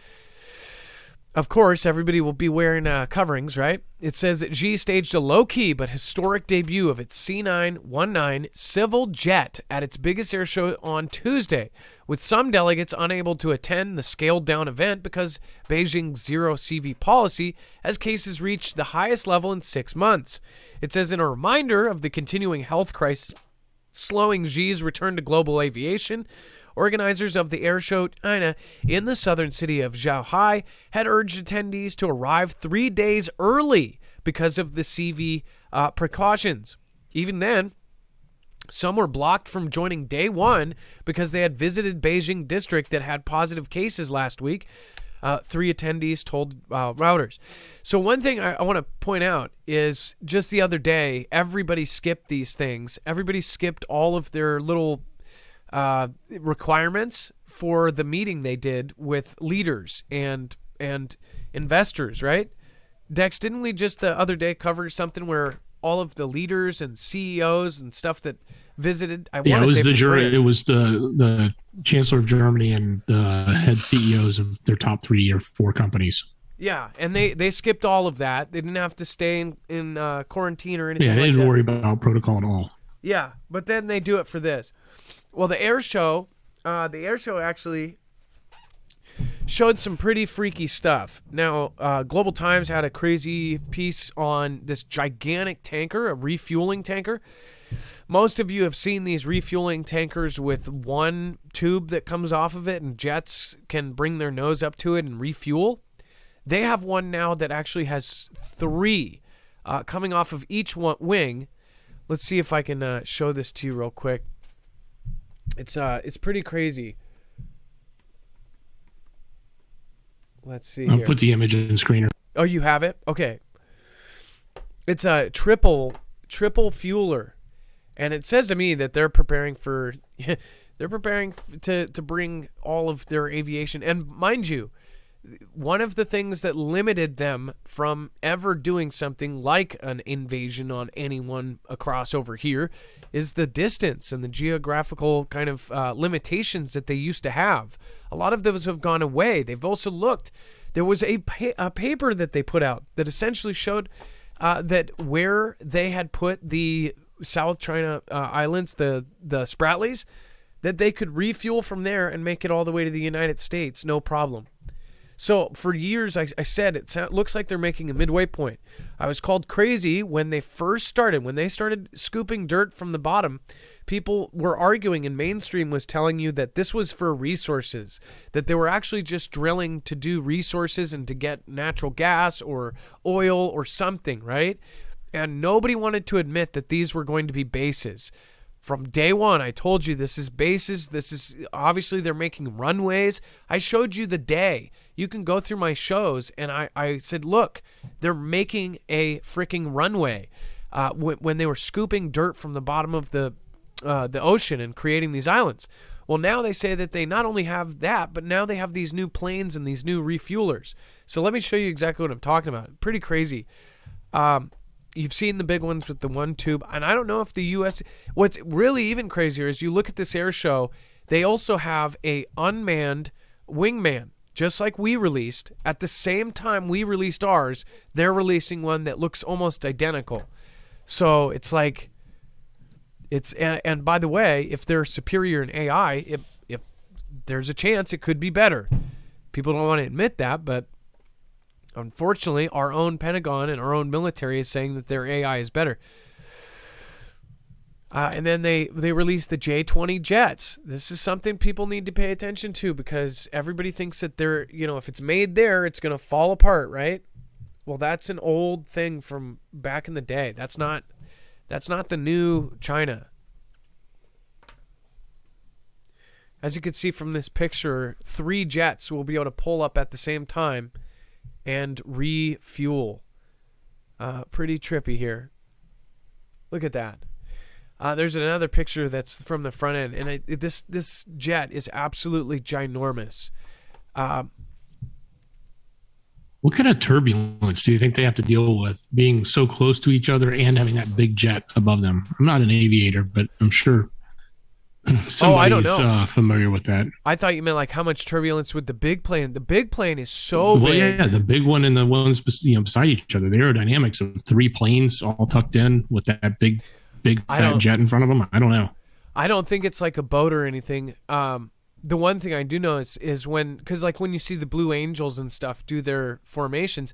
Of course, everybody will be wearing coverings, right? It says that Xi staged a low-key but historic debut of its C919 civil jet at its biggest air show on Tuesday, with some delegates unable to attend the scaled-down event because Beijing's zero CV policy as cases reached the highest level in 6 months. It says in a reminder of the continuing health crisis slowing Xi's return to global aviation, organizers of the air show China in the southern city of Zhuhai had urged attendees to arrive 3 days early because of the CV precautions. Even then, some were blocked from joining day one because they had visited Beijing district that had positive cases last week. 3 attendees told Reuters. So one thing I want to point out is just the other day, everybody skipped these things. Everybody skipped all of their little requirements for the meeting they did with leaders and investors, right? Dex, didn't we just the other day cover something where all of the leaders and CEOs and stuff that visited? It was the jury. It was the Chancellor of Germany and the head CEOs of their top 3 or 4 companies. Yeah, and they skipped all of that. They didn't have to stay in quarantine or anything. Yeah, they like didn't that. worry about protocol at all. Yeah, but then they do it for this. Well, the air show actually showed some pretty freaky stuff. Now, Global Times had a crazy piece on this gigantic tanker, a refueling tanker. Most of you have seen these refueling tankers with one tube that comes off of it, and jets can bring their nose up to it and refuel. They have one now that actually has 3 coming off of each wing. Let's see if I can show this to you real quick. It's pretty crazy. Let's see I'll here. put the image in the screener. Oh, you have it? Okay. It's a triple fueler. And it says to me that they're preparing for to bring all of their aviation. And mind you, one of the things that limited them from ever doing something like an invasion on anyone across over here is the distance and the geographical kind of limitations that they used to have. A lot of those have gone away. They've also looked. There was a paper that they put out that essentially showed that where they had put the South China Islands, the Spratlys, that they could refuel from there and make it all the way to the United States, no problem. So for years, I said it looks like they're making a midway point. I was called crazy when they first started. When they started scooping dirt from the bottom, people were arguing, and mainstream was telling you that this was for resources, that they were actually just drilling to do resources and to get natural gas or oil or something, right? And nobody wanted to admit that these were going to be bases. From day one, I told you this is bases. This is obviously they're making runways. I showed you the day. You can go through my shows, and I said, look, they're making a freaking runway. When they were scooping dirt from the bottom of the ocean and creating these islands. Well, now they say that they not only have that, but now they have these new planes and these new refuelers. So let me show you exactly what I'm talking about. Pretty crazy. You've seen the big ones with the one tube, and I don't know if the U.S. What's really even crazier is you look at this air show. They also have a unmanned wingman, just like we released. At the same time we released ours, they're releasing one that looks almost identical. So it's like, and by the way, if they're superior in AI, if there's a chance it could be better. People don't want to admit that, but unfortunately, our own Pentagon and our own military is saying that their AI is better. And then they released the J-20 jets. This is something people need to pay attention to because everybody thinks that they're, if it's made there, it's going to fall apart, right? Well, that's an old thing from back in the day. That's not the new China. As you can see from this picture, 3 jets will be able to pull up at the same time and refuel. Pretty trippy here. Look at that. There's another picture that's from the front end, and this jet is absolutely ginormous. What kind of turbulence do you think they have to deal with being so close to each other and having that big jet above them? I'm not an aviator, but I'm sure I don't Somebody's know. familiar with that. I thought you meant like how much turbulence with the big plane. The big plane is so Well, big. yeah, the big one and the ones beside each other. The aerodynamics of 3 planes all tucked in with that big fat jet in front of them. I don't know. I don't think it's like a boat or anything. The one thing I do know is because like when you see the Blue Angels and stuff do their formations,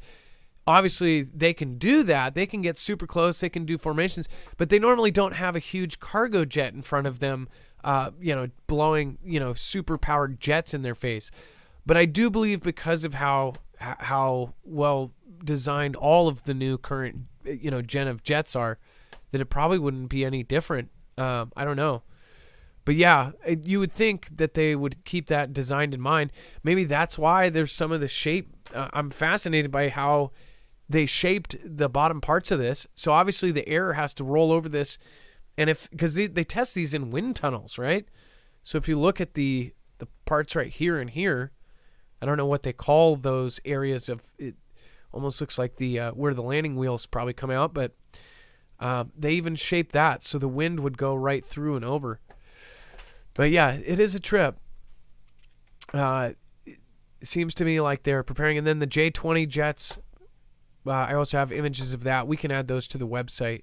obviously they can do that. They can get super close. They can do formations, but they normally don't have a huge cargo jet in front of them, blowing, super powered jets in their face. But I do believe because of how well designed all of the new current, gen of jets are, that it probably wouldn't be any different. I don't know. But yeah, you would think that they would keep that designed in mind. Maybe that's why there's some of the shape. I'm fascinated by how they shaped the bottom parts of this. So obviously the air has to roll over this. And because they test these in wind tunnels, right? So if you look at the parts right here and here, I don't know what they call those areas of it. Almost looks like the where the landing wheels probably come out, but they even shaped that so the wind would go right through and over. But yeah, it is a trip. It seems to me like they're preparing. And then the J-20 jets, I also have images of that. We can add those to the website.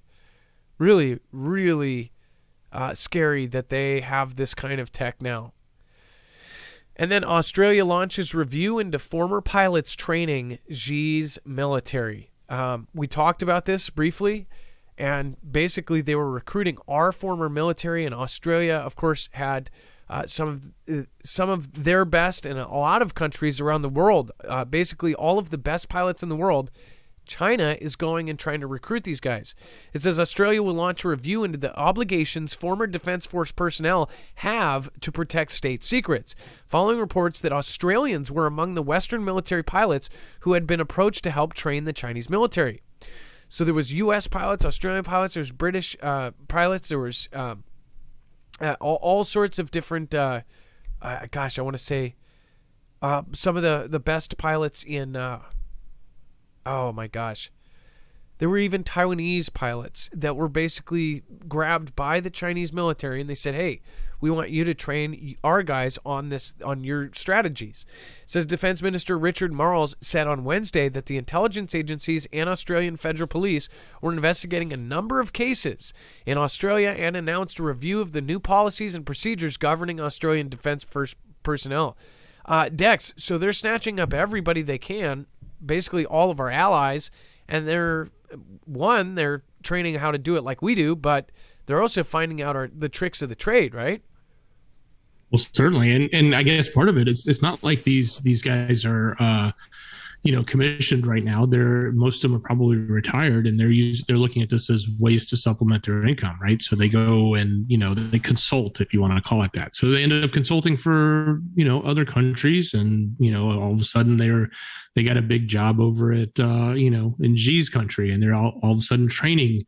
Really, really scary that they have this kind of tech now. And then Australia launches review into former pilots training Xi's military. We talked about this briefly. And basically, they were recruiting our former military, and Australia, of course, had some of their best, and a lot of countries around the world. Basically, all of the best pilots in the world. China is going and trying to recruit these guys. It says Australia will launch a review into the obligations former Defense Force personnel have to protect state secrets, following reports that Australians were among the Western military pilots who had been approached to help train the Chinese military. So there was U.S. pilots, Australian pilots, there's British pilots, there was all sorts of different, I want to say some of the best pilots in, oh my gosh. There were even Taiwanese pilots that were basically grabbed by the Chinese military, and they said, hey, we want you to train our guys on your strategies. It says Defense Minister Richard Marles said on Wednesday that the intelligence agencies and Australian Federal Police were investigating a number of cases in Australia and announced a review of the new policies and procedures governing Australian defense personnel. Dex, so they're snatching up everybody they can, basically all of our allies, and they're training how to do it like we do, but they're also finding out the tricks of the trade, right? Well, certainly, and I guess part of it is it's not like these guys are commissioned right now. Most of them are probably retired, and they're looking at this as ways to supplement their income, right? So they go and they consult, if you want to call it that. So they ended up consulting for other countries, and all of a sudden they got a big job over at in Xi's country, and they're all of a sudden training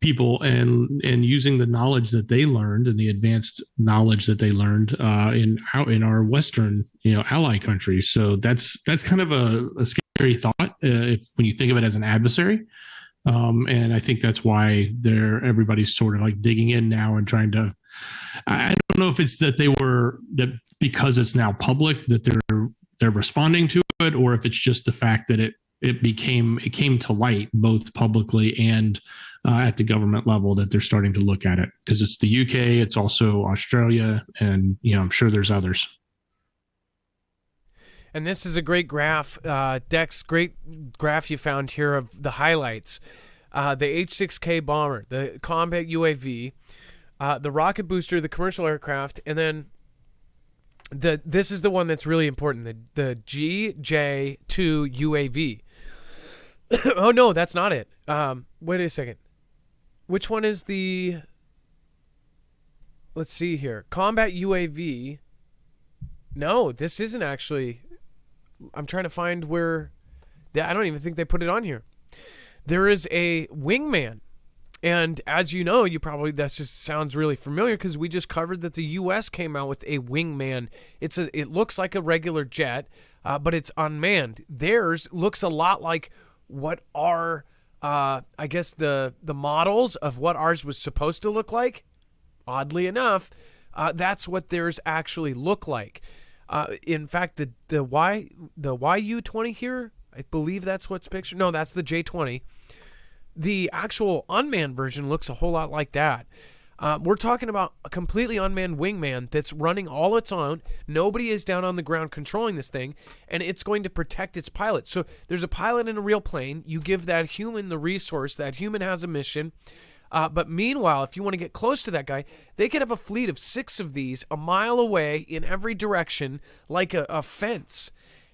people and using the knowledge that they learned and the advanced knowledge that they learned in our Western ally countries. So that's kind of a scary thought when you think of it as an adversary. And I think that's why everybody's sort of like digging in now and trying to. I don't know if it's that because it's now public that they're responding to it, or if it's just the fact that it came to light both publicly and at the government level that they're starting to look at it, because it's the UK, it's also Australia, and I'm sure there's others. And this is a great graph, Dex, great graph you found here of the highlights. The H-6K bomber, the combat UAV, the rocket booster, the commercial aircraft, and then this is the one that's really important, the GJ-2 UAV. Oh, no, that's not it. Wait a second. Which one is the... Let's see here. Combat UAV. No, this isn't actually... I'm trying to find where... I don't even think they put it on here. There is a wingman. And as you know, that just sounds really familiar because we just covered that the U.S. came out with a wingman. It looks like a regular jet, but it's unmanned. Theirs looks a lot like what our, I guess the models of what ours was supposed to look like, oddly enough, That's what theirs actually look like. In fact, the YU-20 here, I believe that's what's pictured. No, that's the J-20. The actual unmanned version looks a whole lot like that. We're talking about a completely unmanned wingman that's running all its own. Nobody is down on the ground controlling this thing, and it's going to protect its pilot. So there's a pilot in a real plane. You give that human the resource. That human has a mission. But meanwhile, if you want to get close to that guy, they could have a fleet of 6 of these a mile away in every direction, like a fence.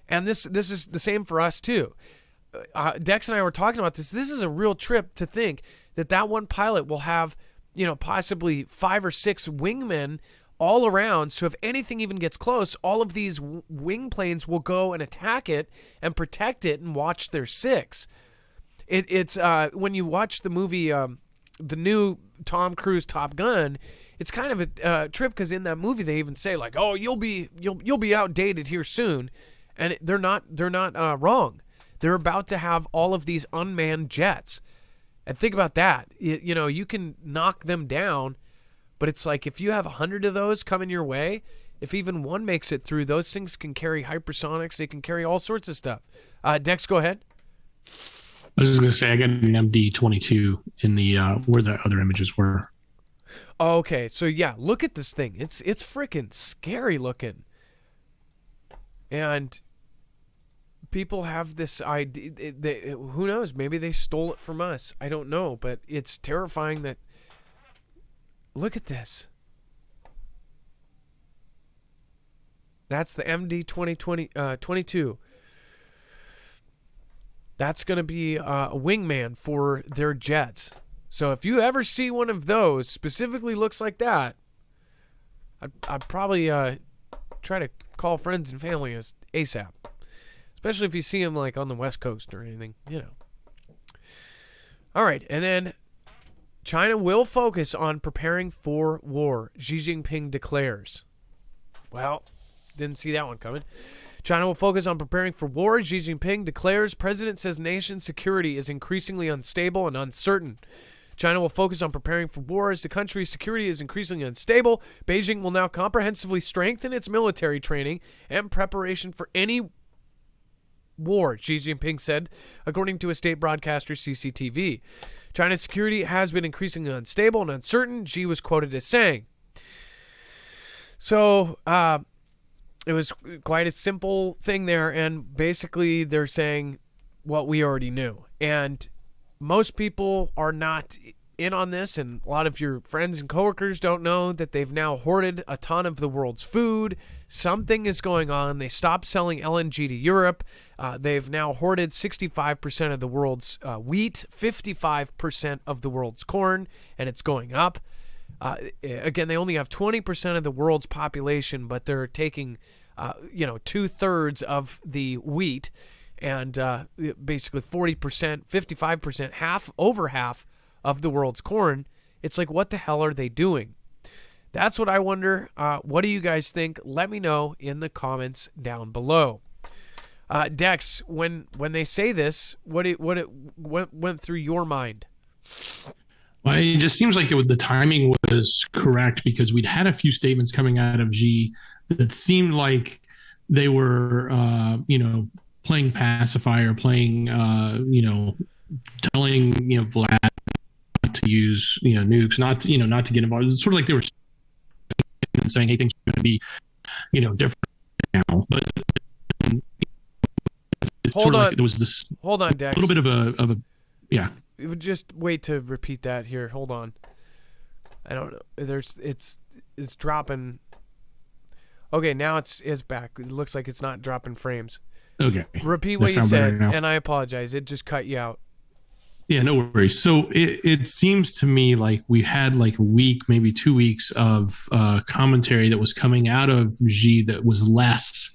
And this is the same for us too. Dex and I were talking about this. This is a real trip to think that one pilot will have, possibly 5 or 6 wingmen all around. So if anything even gets close, all of these wing planes will go and attack it and protect it and watch their 6. It's when you watch the movie, the new Tom Cruise Top Gun, it's kind of a trip, because in that movie they even say like, "Oh, you'll be outdated here soon," and they're not wrong. They're about to have all of these unmanned jets, and think about that. You can knock them down, but it's like if you have 100 of those coming your way, if even one makes it through, those things can carry hypersonics. They can carry all sorts of stuff. Dex, go ahead. I was just going to say, I got an MD-22 in the where the other images were. Okay, so yeah, look at this thing. It's freaking scary looking. And people have this idea. Who knows? Maybe they stole it from us. I don't know, but it's terrifying that. Look at this. That's the MD-22. That's going to be a wingman for their jets. So if you ever see one of those, specifically looks like that, I'd probably try to call friends and family ASAP. Especially if you see them like on the West Coast or anything, All right, and then China will focus on preparing for war, Xi Jinping declares. Well, didn't see that one coming. China will focus on preparing for war, Xi Jinping declares. President says nation security is increasingly unstable and uncertain. China will focus on preparing for war as the country's security is increasingly unstable. Beijing will now comprehensively strengthen its military training and preparation for any war, Xi Jinping said, according to a state broadcaster, CCTV. China's security has been increasingly unstable and uncertain, Xi was quoted as saying. So, it was quite a simple thing there, and basically they're saying what we already knew. And most people are not in on this, and a lot of your friends and coworkers don't know that they've now hoarded a ton of the world's food. Something is going on. They stopped selling LNG to Europe. They've now hoarded 65% of the world's wheat, 55% of the world's corn, and it's going up. Again, they only have 20% of the world's population, but they're taking, 2/3 of the wheat, and basically 40%, 55%, over half of the world's corn. It's like, what the hell are they doing? That's what I wonder. What do you guys think? Let me know in the comments down below. Dex, when they say this, what went through your mind? Well, it just seems like the timing was correct, because we'd had a few statements coming out of Xi that seemed like they were, playing pacifier, playing, telling, Vlad to use, nukes, not to get involved. It's sort of like they were saying, hey, things are going to be, different now. But hold on. Like there was this. Hold on, Dex. A little bit of a, yeah. Just wait to repeat that here. Hold on. I don't know. It's dropping. Okay, now it's back. It looks like it's not dropping frames. Okay. Repeat what you said, and I apologize. It just cut you out. Yeah, no worries. So it seems to me like we had like a week, maybe 2 weeks of commentary that was coming out of Xi that was less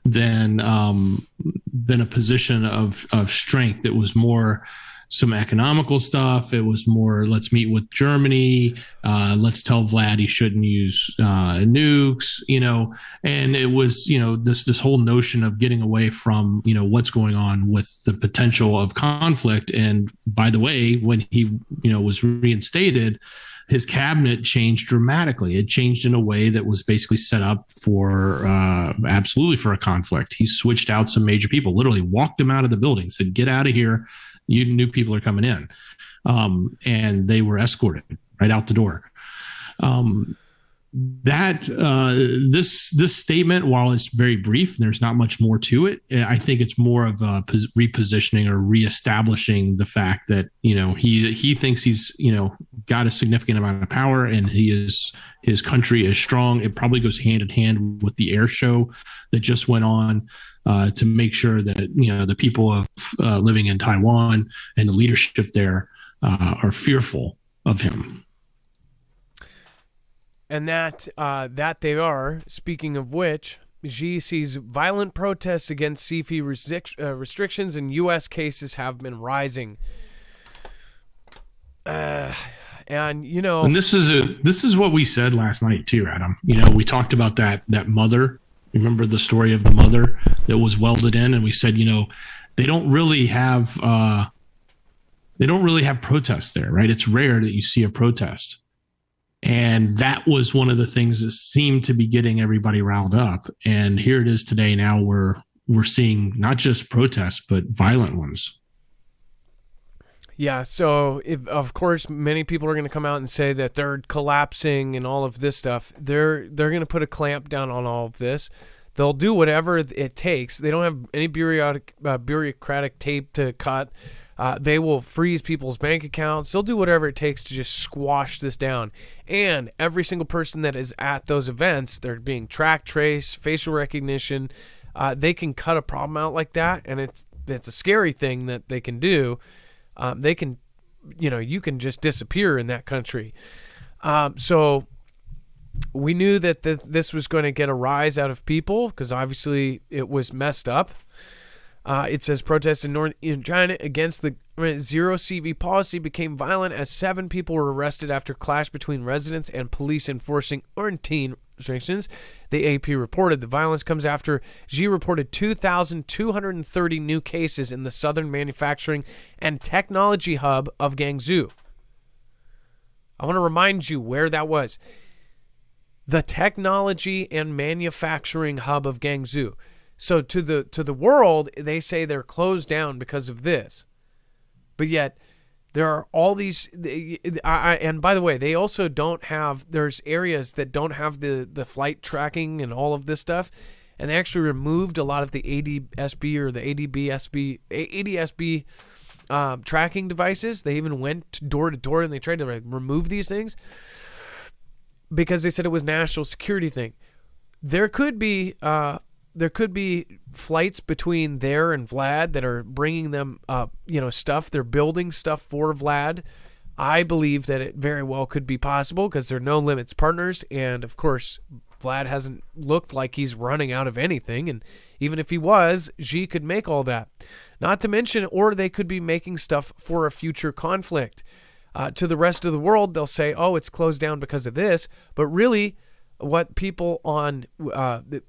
than a position of strength. That was more some economical stuff. It was more, let's meet with Germany. Let's tell Vlad he shouldn't use nukes, and it was, this whole notion of getting away from, what's going on with the potential of conflict. And by the way, when he, was reinstated, his cabinet changed dramatically. It changed in a way that was basically set up for absolutely for a conflict. He switched out some major people, literally walked them out of the building, said, get out of here. You new people are coming in. And they were escorted right out the door. This statement, while it's very brief, there's not much more to it. I think it's more of a repositioning or reestablishing the fact that, he thinks he's, got a significant amount of power, and his country is strong. It probably goes hand in hand with the air show that just went on, to make sure that, the people of living in Taiwan and the leadership there are fearful of him. And that they are. Speaking of which, Xi sees violent protests against CFI restrictions, and U.S. cases have been rising. And this is what we said last night too, Adam. We talked about that mother. Remember the story of the mother that was welded in, and we said, they don't really have protests there, right? It's rare that you see a protest. And that was one of the things that seemed to be getting everybody riled up. And here it is today. Now we're seeing not just protests, but violent ones. Yeah. So of course, many people are going to come out and say that they're collapsing and all of this stuff. They're going to put a clamp down on all of this. They'll do whatever it takes. They don't have any bureaucratic tape to cut. They will freeze people's bank accounts. They'll do whatever it takes to just squash this down. And every single person that is at those events, they're being track traced, facial recognition. They can cut a problem out like that, and it's a scary thing that they can do. They can, you can just disappear in that country. So we knew that this was going to get a rise out of people because obviously it was messed up. It says protests in China against the zero CV policy became violent as 7 people were arrested after clash between residents and police enforcing quarantine restrictions. The AP reported the violence comes after Xi reported 2,230 new cases in the southern manufacturing and technology hub of Guangzhou. I want to remind you where that was. The technology and manufacturing hub of Guangzhou. So to the world, they say they're closed down because of this. But yet there are all these, and by the way, they also don't have, there's areas that don't have the flight tracking and all of this stuff. And they actually removed a lot of the ADSB or the ADSB tracking devices. They even went door to door and they tried to remove these things because they said it was national security thing. There could be flights between there and Vlad that are bringing them stuff. They're building stuff for Vlad. I believe that it very well could be possible because they're no limits partners. And of course, Vlad hasn't looked like he's running out of anything. And even if he was, Xi could make all that. Not to mention, or they could be making stuff for a future conflict. To the rest of the world, they'll say, oh, it's closed down because of this. But really, what people on,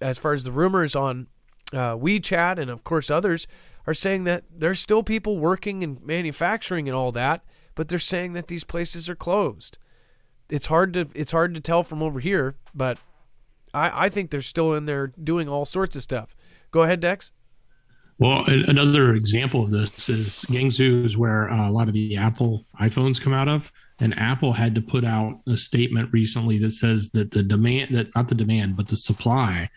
as far as the rumors on WeChat and of course others are saying that there's still people working and manufacturing and all that, but they're saying that these places are closed. It's hard to tell from over here, but I think they're still in there doing all sorts of stuff. Go ahead, Dex. Well, another example of this is Guangzhou is where a lot of the Apple iPhones come out of. And Apple had to put out a statement recently that says that the supply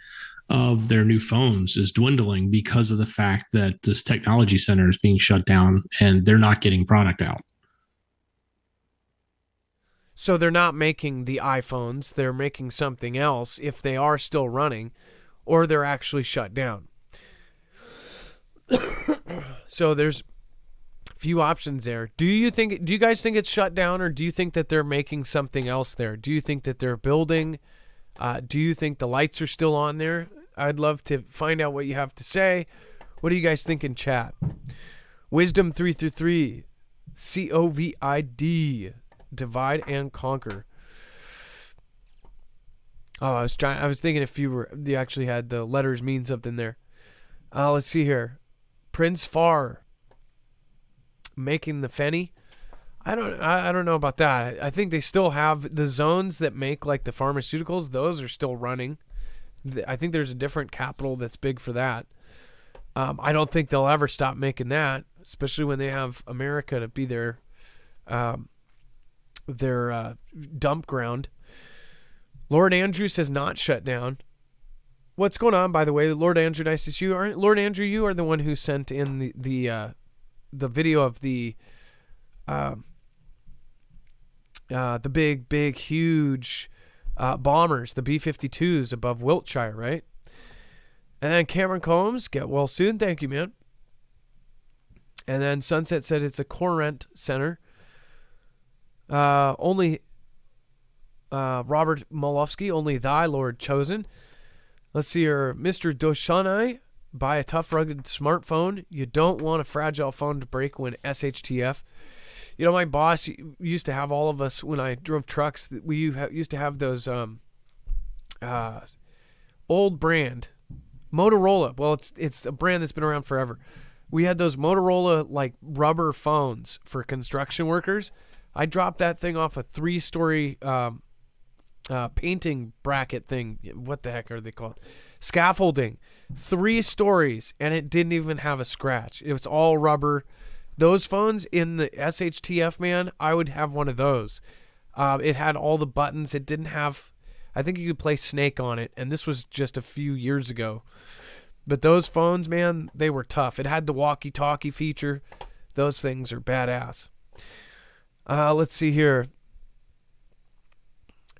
of their new phones is dwindling because of the fact that this technology center is being shut down and they're not getting product out. So they're not making the iPhones, they're making something else if they are still running, or they're actually shut down. So there's few options there. Do you guys think it's shut down, or do you think that they're making something else there? Do you think that they're building? Do you think the lights are still on there? I'd love to find out what you have to say. What do you guys think in chat? Wisdom 333 COVID. Divide and conquer. Oh, I was thinking if you actually had the letters mean something there. Let's see here. Prince Far making the Fenny. I don't know about that. I think they still have the zones that make like the pharmaceuticals. Those are still running. I think there's a different capital that's big for that. I don't think they'll ever stop making that, especially when they have America to be their dump ground. Lord Andrews has not shut down. What's going on, by the way? Lord Andrew, nice to see you. Lord Andrew, you are the one who sent in the video of the big, huge bombers, the B-52s above Wiltshire, right? And then Cameron Combs, get well soon. Thank you, man. And then Sunset said it's a Corinth Center. Only Robert Molofsky, only thy Lord chosen. Let's see here. Mr. Doshanai, buy a tough, rugged smartphone. You don't want a fragile phone to break when SHTF. You know, my boss used to have all of us, when I drove trucks, we used to have those old brand Motorola. Well, it's a brand that's been around forever. We had those Motorola like rubber phones for construction workers. I dropped that thing off a 3-story painting bracket thing. What the heck are they called? Scaffolding. 3 stories, and it didn't even have a scratch. It was all rubber. Those phones in the SHTF, man, I would have one of those. It had all the buttons. It didn't have, I think you could play Snake on it, and this was just a few years ago. But those phones, man, they were tough. It had the walkie-talkie feature. Those things are badass. Let's see here.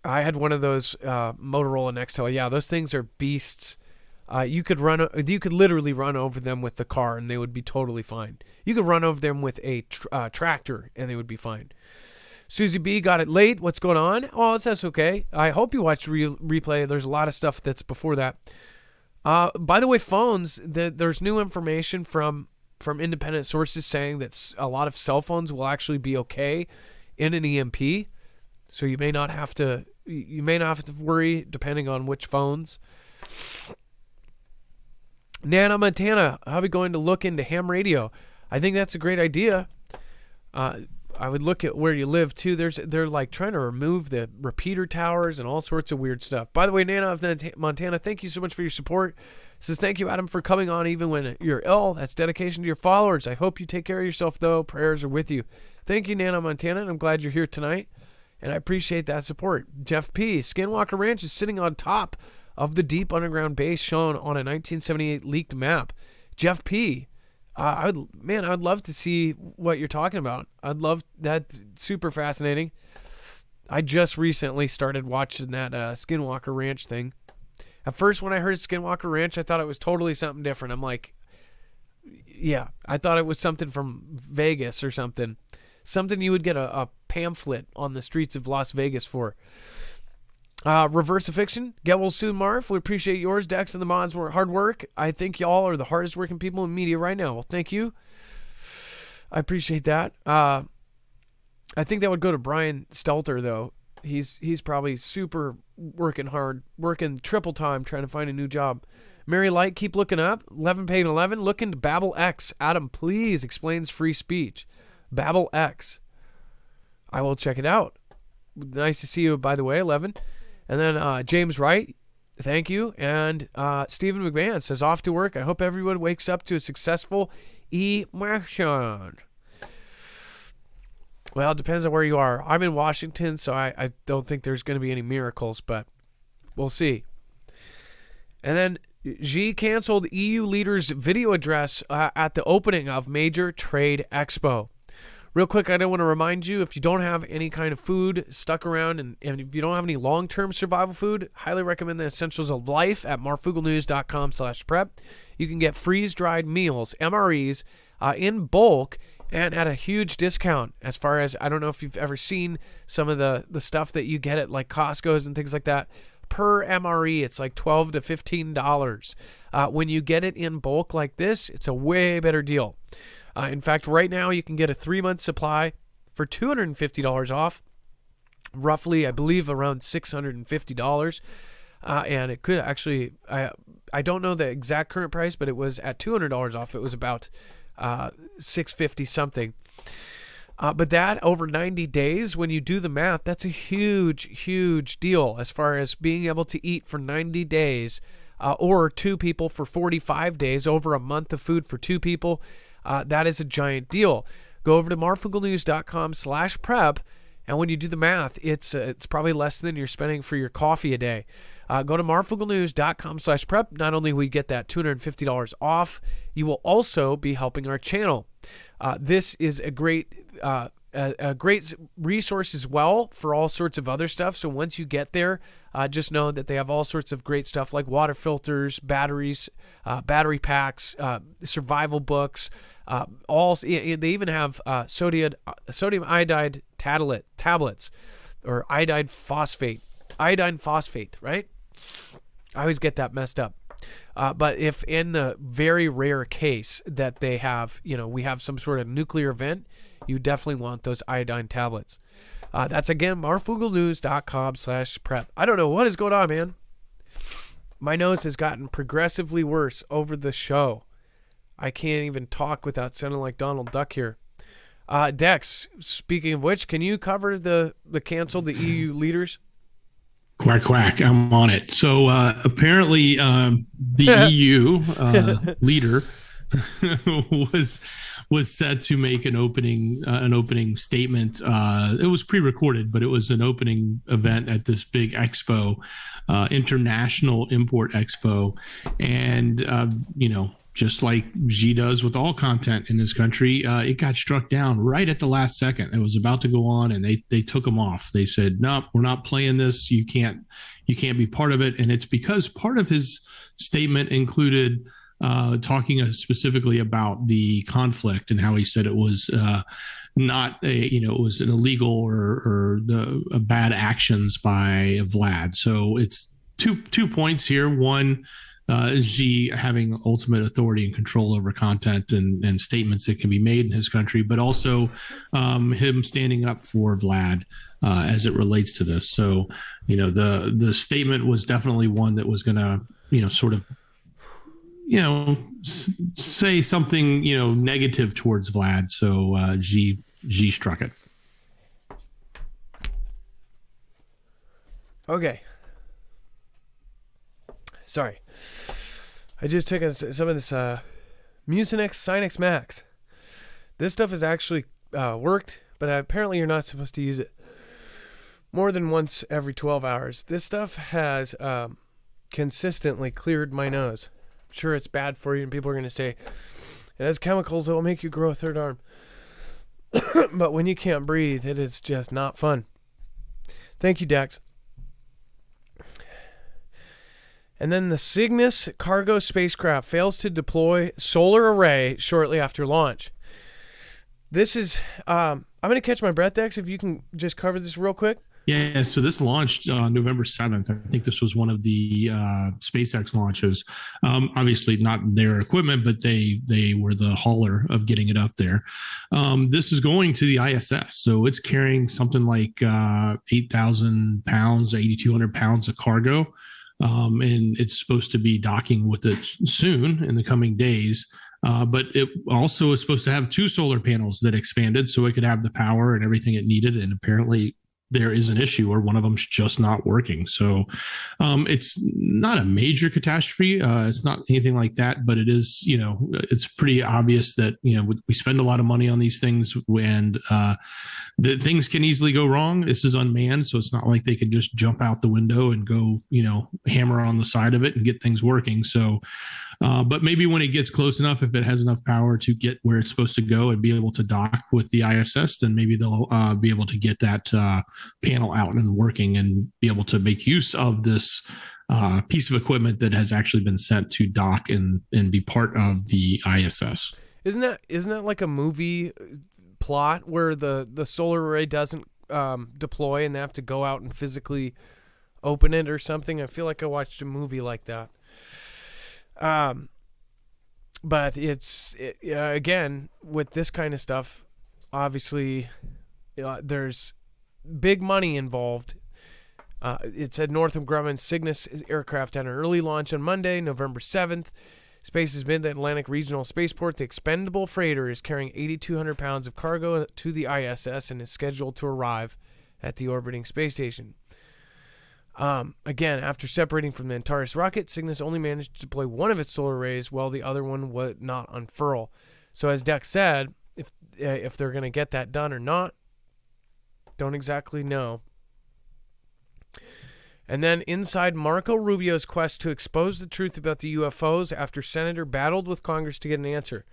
I had one of those Motorola Nextel. Yeah, those things are beasts. You could literally run over them with the car, and they would be totally fine. You could run over them with a tractor, and they would be fine. Susie B got it late. What's going on? Oh, that's okay. I hope you watched replay. There's a lot of stuff that's before that. By the way, phones. There's new information from independent sources saying that a lot of cell phones will actually be okay in an EMP. So you may not have to worry depending on which phones. Nana Montana, how are we going to look into ham radio? I think that's a great idea. I would look at where you live too. They're like trying to remove the repeater towers and all sorts of weird stuff. By the way, Nana of Montana, thank you so much for your support. Says thank you, Adam, for coming on even when you're ill. That's dedication to your followers. I hope you take care of yourself though. Prayers are with you. Thank you, Nana Montana, and I'm glad you're here tonight. And I appreciate that support. Jeff P. Skinwalker Ranch is sitting on top of the deep underground base shown on a 1978 leaked map. Jeff P. I would love to see what you're talking about. I'd love that. Super fascinating. I just recently started watching that Skinwalker Ranch thing. At first, when I heard Skinwalker Ranch, I thought it was totally something different. I'm like, yeah, I thought it was something from Vegas or something. Something you would get a pamphlet on the streets of Las Vegas for. Reverse of Fiction, get well soon, Marv. We appreciate yours, Dex, and the mods. Hard work. I think y'all are the hardest working people in media right now. Well, thank you. I appreciate that. I think that would go to Brian Stelter, though. He's probably super working hard, working triple time trying to find a new job. Mary Light, keep looking up. 11 paid 11. Look into Babel X. Adam, please explains free speech. Babel X. I will check it out. Nice to see you, by the way, 11. And then James Wright, thank you. And Stephen McMahon says, off to work. I hope everyone wakes up to a successful immersion. Well, it depends on where you are. I'm in Washington, so I don't think there's going to be any miracles, but we'll see. And then Xi canceled EU leaders' video address at the opening of major trade expo. Real quick, I don't want to remind you, if you don't have any kind of food stuck around and if you don't have any long-term survival food, highly recommend the Essentials of Life at marfuglenews.com/prep. You can get freeze-dried meals, MREs, in bulk and at a huge discount. As far as, I don't know if you've ever seen some of the stuff that you get at like Costco's and things like that. Per MRE, it's like $12 to $15. When you get it in bulk like this, it's a way better deal. In fact, right now you can get a 3-month supply for $250 off, roughly, I believe, around $650. And it could actually, I don't know the exact current price, but it was at $200 off. It was about $650 something. But that over 90 days, when you do the math, that's a huge deal as far as being able to eat for 90 days or 2 people for 45 days, over a month of food for 2 people. That is a giant deal. Go over to marfooglenews.com/prep. And when you do the math, it's probably less than you're spending for your coffee a day. Go to marfooglenews.com/prep. Not only will you get that $250 off, you will also be helping our channel. This is a great resource as well for all sorts of other stuff. So once you get there, just know that they have all sorts of great stuff like water filters, batteries, battery packs, survival books. They even have sodium iodide tablets, or iodine phosphate, right? I always get that messed up. But if in the very rare case that they have, we have some sort of nuclear event, you definitely want those iodine tablets. That's, again, marfooglenews.com/prep. I don't know what is going on, man. My nose has gotten progressively worse over the show. I can't even talk without sounding like Donald Duck here. Dex, speaking of which, can you cover the canceled, the EU leaders? Quack, quack. I'm on it. So apparently the EU leader was set to make an opening statement. It was pre-recorded, but it was an opening event at this big expo, International Import Expo. And, just like Xi does with all content in this country, it got struck down right at the last second. It was about to go on, and they took them off. They said, "No, we're not playing this. You can't be part of it." And it's because part of his statement included talking specifically about the conflict and how he said it was not it was an illegal or the bad actions by Vlad. So it's two points here. One, Xi having ultimate authority and control over content and statements that can be made in his country, but also him standing up for Vlad as it relates to this. So, the statement was definitely one that was going to, sort of, say something, negative towards Vlad. So Xi struck it. Okay. Sorry. I just took some of this Mucinex Sinex Max. This stuff has actually worked, but apparently you're not supposed to use it more than once every 12 hours. This stuff has consistently cleared my nose. I'm sure it's bad for you, and people are going to say it has chemicals that will make you grow a third arm. But when you can't breathe, it is just not fun. Thank you, Dex. And then the Cygnus cargo spacecraft fails to deploy solar array shortly after launch. This is, I'm going to catch my breath, Dex, if you can just cover this real quick. Yeah, so this launched on November 7th. I think this was one of the SpaceX launches. Obviously not their equipment, but they were the hauler of getting it up there. This is going to the ISS. So it's carrying something like 8,000 pounds, 8,200 pounds of cargo. And it's supposed to be docking with it soon in the coming days. But it also is supposed to have 2 solar panels that expanded so it could have the power and everything it needed. And apparently there is an issue or one of them's just not working. So it's not a major catastrophe. It's not anything like that, but it is, it's pretty obvious that, we spend a lot of money on these things and the things can easily go wrong. This is unmanned, so it's not like they could just jump out the window and go, hammer on the side of it and get things working. So, but maybe when it gets close enough, if it has enough power to get where it's supposed to go and be able to dock with the ISS, then maybe they'll be able to get that panel out and working and be able to make use of this piece of equipment that has actually been sent to dock and be part of the ISS. Isn't that like a movie plot where the solar array doesn't deploy and they have to go out and physically open it or something? I feel like I watched a movie like that. But again, with this kind of stuff, obviously, there's big money involved. It said Northrop Grumman's Cygnus aircraft had an early launch on Monday, November 7th. Space's Mid-Atlantic Regional Spaceport, the expendable freighter, is carrying 8,200 pounds of cargo to the ISS and is scheduled to arrive at the orbiting space station. Again, after separating from the Antares rocket, Cygnus only managed to deploy one of its solar arrays while the other one would not unfurl. So as Dex said, if they're going to get that done or not, don't exactly know. And then inside Marco Rubio's quest to expose the truth about the UFOs after Senator battled with Congress to get an answer.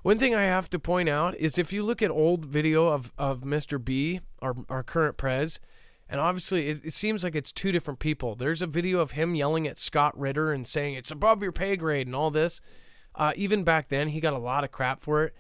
One thing I have to point out is if you look at old video of Mr. B, our current prez, and obviously it seems like it's two different people. There's a video of him yelling at Scott Ritter and saying it's above your pay grade and all this. Even back then, he got a lot of crap for it.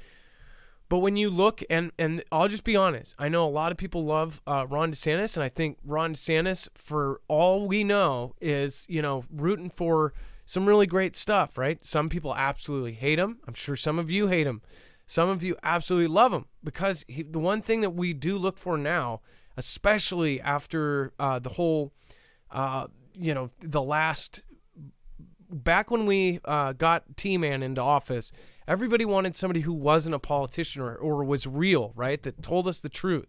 But when you look, and I'll just be honest, I know a lot of people love Ron DeSantis, and I think Ron DeSantis, for all we know, is, rooting for some really great stuff, right? Some people absolutely hate him. I'm sure some of you hate him. Some of you absolutely love him, because the one thing that we do look for now, especially after the whole, the last, back when we got T-Man into office, everybody wanted somebody who wasn't a politician or was real, right? That told us the truth.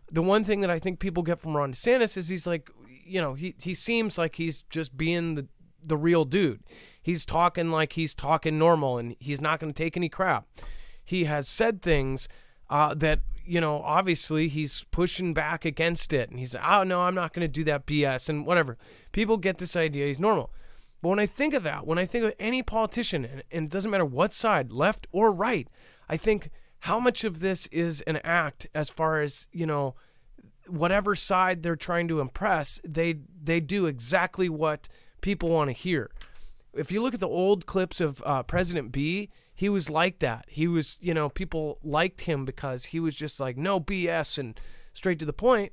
The one thing that I think people get from Ron DeSantis is he's like, he seems like he's just being the real dude. He's talking like he's talking normal, and he's not going to take any crap. He has said things that, obviously he's pushing back against it. And he's, oh, no, I'm not going to do that BS and whatever. People get this idea he's normal. But when I think of that, when I think of any politician, and it doesn't matter what side, left or right, I think how much of this is an act as far as, whatever side they're trying to impress, they do exactly what people want to hear. If you look at the old clips of President B, he was like that. He was, people liked him because he was just like, no BS and straight to the point.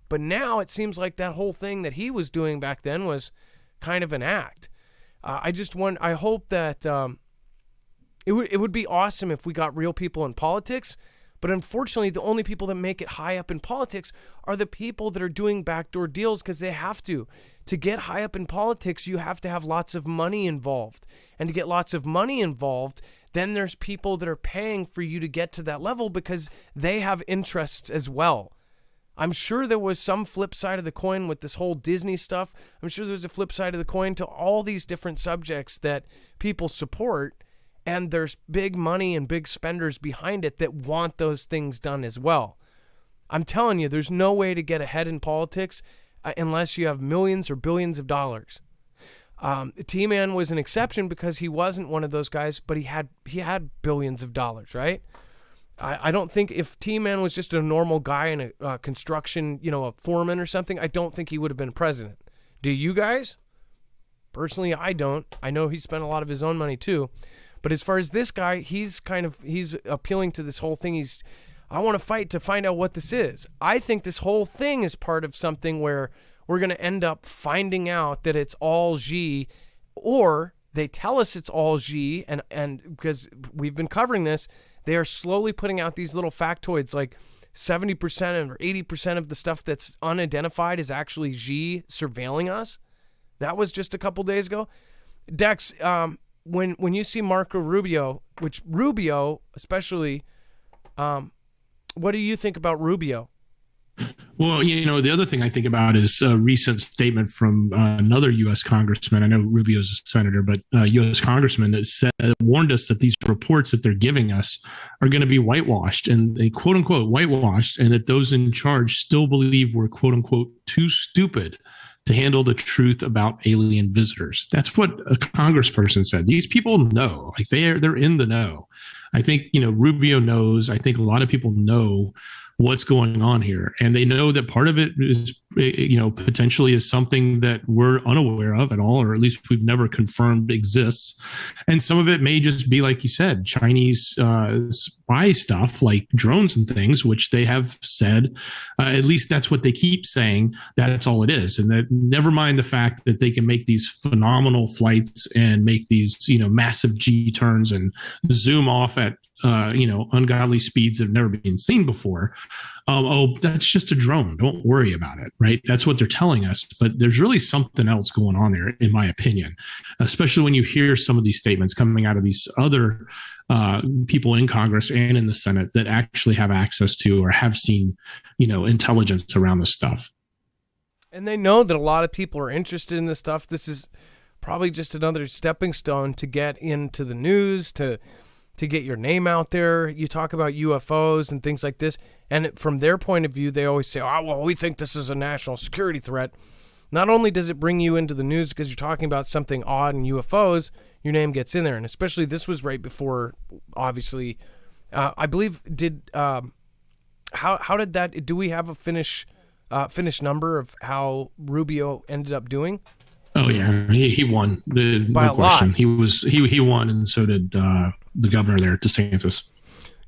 But now it seems like that whole thing that he was doing back then was kind of an act. I hope that it would be awesome if we got real people in politics, but unfortunately the only people that make it high up in politics are the people that are doing backdoor deals because they have to. To get high up in politics, you have to have lots of money involved. And to get lots of money involved, then there's people that are paying for you to get to that level because they have interests as well. I'm sure there was some flip side of the coin with this whole Disney stuff. I'm sure there's a flip side of the coin to all these different subjects that people support, and there's big money and big spenders behind it that want those things done as well. I'm telling you, there's no way to get ahead in politics unless you have millions or billions of dollars. T-Man was an exception because he wasn't one of those guys, but he had billions of dollars, right? I don't think if T-Man was just a normal guy in a construction, a foreman or something, I don't think he would have been president. Do you guys? Personally, I don't. I know he spent a lot of his own money too. But as far as this guy, he's appealing to this whole thing. I want to fight to find out what this is. I think this whole thing is part of something where we're going to end up finding out that it's all Xi, or they tell us it's all Xi, and because we've been covering this, they are slowly putting out these little factoids like 70% or 80% of the stuff that's unidentified is actually Xi surveilling us. That was just a couple days ago. Dex, when you see Marco Rubio, which Rubio especially, what do you think about Rubio? Well, the other thing I think about is a recent statement from another U.S. congressman. I know Rubio's a senator, but U.S. congressman that warned us that these reports that they're giving us are going to be whitewashed, and they quote unquote whitewashed, and that those in charge still believe we're quote unquote too stupid to handle the truth about alien visitors. That's what a congressperson said. These people know, like they're in the know. I think, Rubio knows. I think a lot of people know what's going on here. And they know that part of it is, potentially is something that we're unaware of at all, or at least we've never confirmed exists. And some of it may just be, like you said, Chinese spy stuff like drones and things, which they have said, at least that's what they keep saying, that's all it is. And that, never mind the fact that they can make these phenomenal flights and make these, massive G turns and zoom off at ungodly speeds that have never been seen before. That's just a drone. Don't worry about it, right? That's what they're telling us. But there's really something else going on there, in my opinion, especially when you hear some of these statements coming out of these other people in Congress and in the Senate that actually have access to or have seen, intelligence around this stuff. And they know that a lot of people are interested in this stuff. This is probably just another stepping stone to get into the news, to get your name out there. You talk about UFOs and things like this, and from their point of view, they always say, oh, well, we think this is a national security threat. Not only does it bring you into the news because you're talking about something odd in UFOs, your name gets in there, and especially this was right before, obviously, I believe, how did that, do we have a finished number of how Rubio ended up doing? Oh yeah, he won. By no question. Lot. He won, and so did the governor there, DeSantis.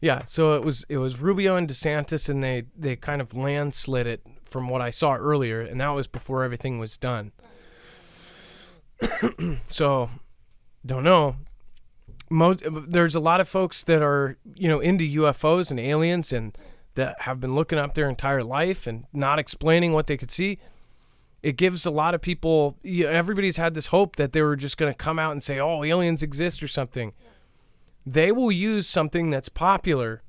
Yeah, so it was Rubio and DeSantis, and they kind of landslid it from what I saw earlier, and that was before everything was done. So, don't know. There's a lot of folks that are into UFOs and aliens, and that have been looking up their entire life and not explaining what they could see. It gives a lot of people, everybody's had this hope that they were just going to come out and say, oh, aliens exist or something. They will use something that's popular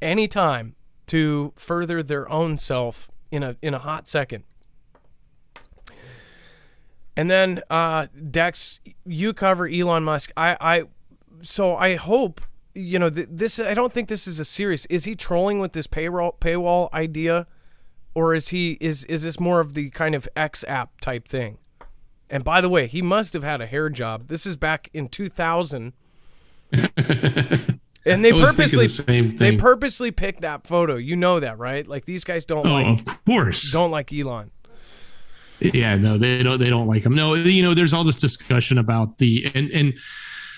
anytime to further their own self in a hot second. And then, Dex, you cover Elon Musk. So I hope, this, I don't think this is a serious, is he trolling with this paywall idea? Or is this more of the kind of X app type thing? And by the way, he must have had a hair job. This is back in 2000. And they purposely picked that photo. You know that, right? Like, these guys don't like Elon. Yeah, no, they don't like him. No, there's all this discussion about and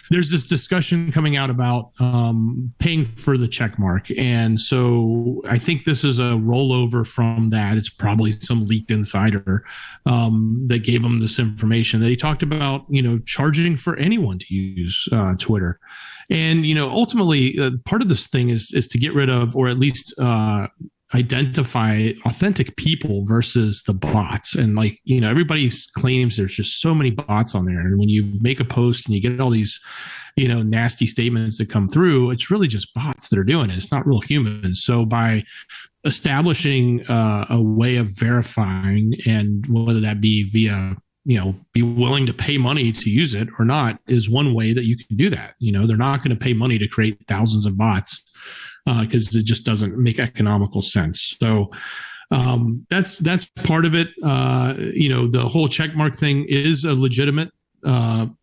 there's this discussion coming out about paying for the check mark. And so I think this is a rollover from that. It's probably some leaked insider that gave him this information that he talked about, charging for anyone to use Twitter. And, ultimately, part of this thing is to get rid of, or at least identify authentic people versus the bots. And everybody claims there's just so many bots on there. And when you make a post and you get all these, nasty statements that come through, it's really just bots that are doing it. It's not real humans. So by establishing a way of verifying, and whether that be via, be willing to pay money to use it or not, is one way that you can do that. They're not going to pay money to create thousands of bots, because it just doesn't make economical sense. So that's part of it. The whole checkmark thing is a legitimate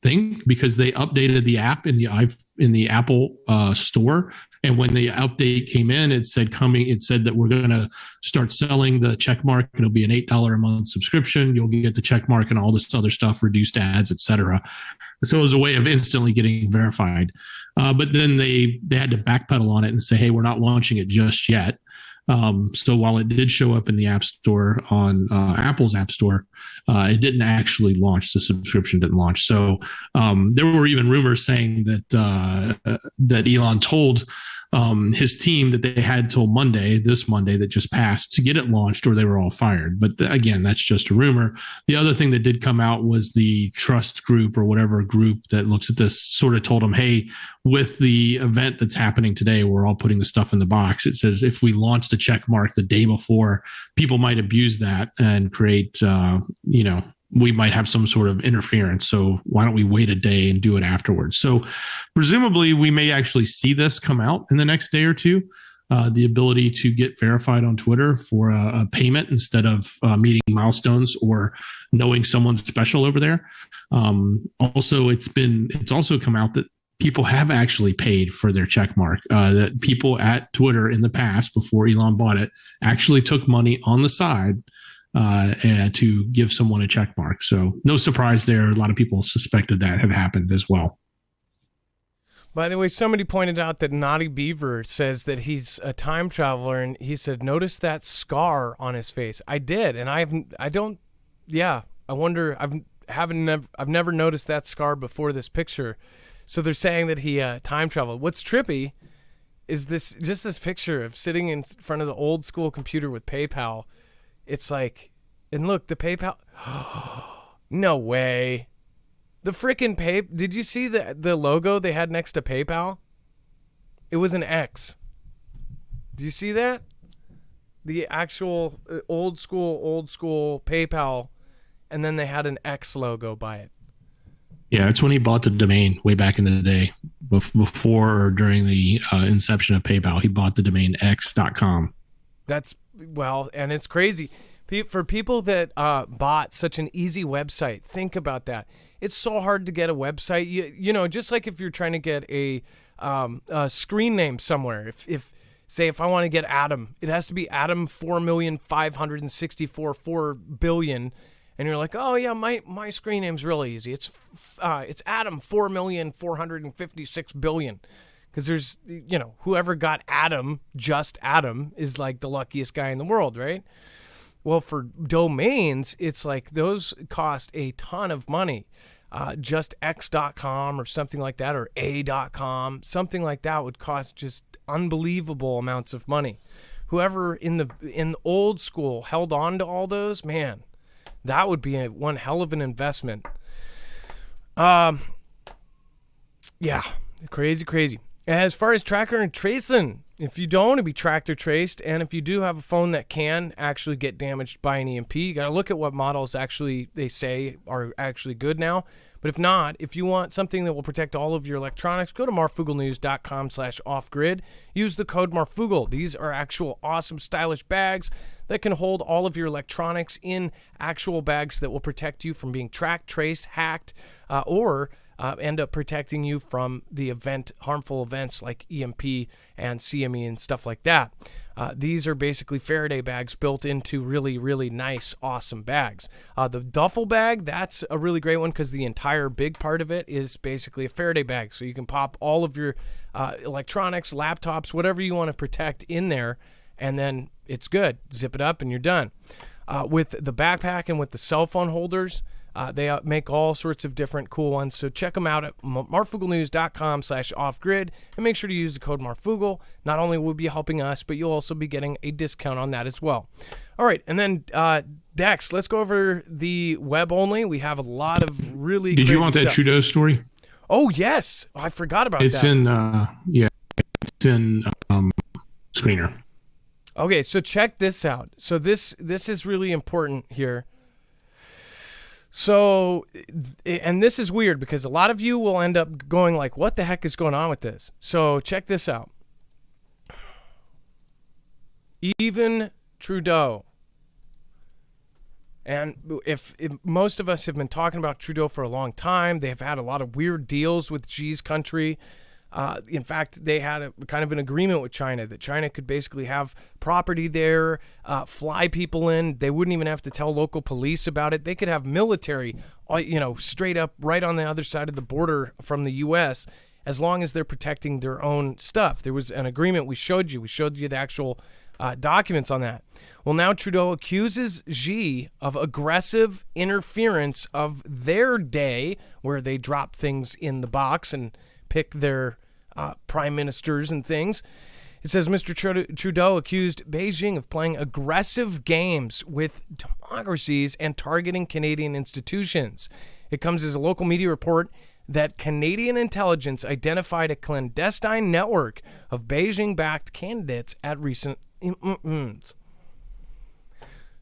thing, because they updated the app in the Apple store. And when the update came in, it said that we're going to start selling the check mark. It'll be an $8 a month subscription. You'll get the check mark and all this other stuff, reduced ads, etc. So it was a way of instantly getting verified. But then they had to backpedal on it and say, hey, we're not launching it just yet. So while it did show up in the App Store on Apple's App Store, it didn't actually launch. The subscription didn't launch. So there were even rumors saying that Elon told his team that they had till this Monday that just passed, to get it launched, or they were all fired. But again, that's just a rumor. The other thing that did come out was the trust group, or whatever group that looks at this, sort of told them, hey, with the event that's happening today, we're all putting the stuff in the box. It says if we launch the check mark the day before, people might abuse that and create, we might have some sort of interference. So why don't we wait a day and do it afterwards? So presumably we may actually see this come out in the next day or two, the ability to get verified on Twitter for a payment instead of meeting milestones or knowing someone's special over there. Also, it's also come out that people have actually paid for their check mark. That people at Twitter in the past, before Elon bought it, actually took money on the side to give someone a check mark. So no surprise there. A lot of people suspected that had happened as well. By the way, somebody pointed out that Naughty Beaver says that he's a time traveler, and he said, notice that scar on his face. I did, and I wonder, I've never noticed that scar before this picture. So they're saying that he time traveled. What's trippy is this picture of sitting in front of the old school computer with PayPal. It's like, and look, the PayPal, no way. The freaking did you see the logo they had next to PayPal? It was an X. Do you see that? The actual old school PayPal, and then they had an X logo by it. Yeah, it's when he bought the domain way back in the day, before or during the inception of PayPal. He bought the domain x.com. And it's crazy. For people that bought such an easy website, think about that. It's so hard to get a website. You know, just like if you're trying to get a screen name somewhere. If I want to get Adam, it has to be Adam 4,564,400,000,000, and you're like, oh yeah, my screen name's really easy. It's Adam 4,456,000,000,000, because there's whoever got Adam, just Adam, is like the luckiest guy in the world, right? Well, for domains, it's like those cost a ton of money. Just x.com or something like that, or a.com, something like that would cost just unbelievable amounts of money. Whoever in the old school held on to all those, man, that would be one hell of an investment. Yeah, crazy. As far as tracker and tracing, if you don't want to be tracked or traced, and if you do have a phone that can actually get damaged by an EMP, you got to look at what models actually they say are actually good now. But if not, if you want something that will protect all of your electronics, go to marfooglenews.com/offgrid. Use the code Marfoogle. These are actual awesome, stylish bags that can hold all of your electronics in actual bags that will protect you from being tracked, traced, hacked, or end up protecting you from the harmful events like EMP and CME and stuff like that. These are basically Faraday bags built into really, really nice, awesome bags. The duffel bag, that's a really great one because the entire big part of it is basically a Faraday bag. So you can pop all of your electronics, laptops, whatever you want to protect in there, and then it's good. Zip it up and you're done. With the backpack and with the cell phone holders, they make all sorts of different cool ones. So check them out at marfooglenews.com/offgrid, and make sure to use the code Marfoogle. Not only will you be helping us, but you'll also be getting a discount on that as well. All right, and then Dex, let's go over the web only. We have a lot of really Did you want that stuff. Trudeau story? Oh, yes. I forgot about that. It's in Screener. Okay, so check this out. So this is really important here. So, and this is weird because a lot of you will end up going like, what the heck is going on with this? So check this out. Even Trudeau, and if most of us have been talking about Trudeau for a long time, they've had a lot of weird deals with Xi's country. In fact, they had a kind of an agreement with China that China could basically have property there, fly people in. They wouldn't even have to tell local police about it. They could have military, straight up right on the other side of the border from the U.S., as long as they're protecting their own stuff. There was an agreement we showed you. We showed you the actual documents on that. Well, now Trudeau accuses Xi of aggressive interference of their day, where they drop things in the box and pick their prime ministers and things. It says Mr. Trudeau accused Beijing of playing aggressive games with democracies and targeting Canadian institutions. It comes as a local media report that Canadian intelligence identified a clandestine network of Beijing-backed candidates at recent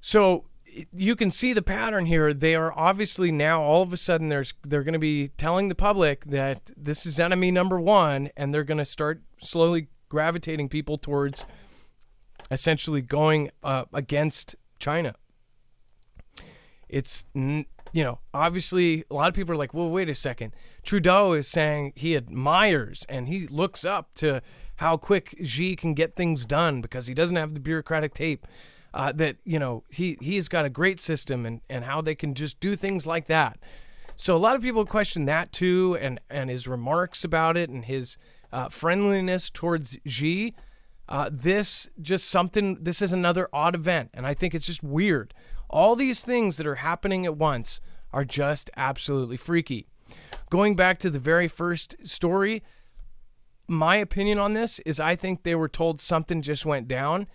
So you can see the pattern here. They are obviously now all of a sudden they're going to be telling the public that this is enemy number one, and they're going to start slowly gravitating people towards essentially going against China. It's Obviously a lot of people are like, well, wait a second. Trudeau is saying he admires and he looks up to how quick Xi can get things done because he doesn't have the bureaucratic tape. He's got a great system and how they can just do things like that. So a lot of people question that too, and his remarks about it and his friendliness towards Xi. This is another odd event, and I think it's just weird. All these things that are happening at once are just absolutely freaky. Going back to the very first story, my opinion on this is I think they were told something just went down,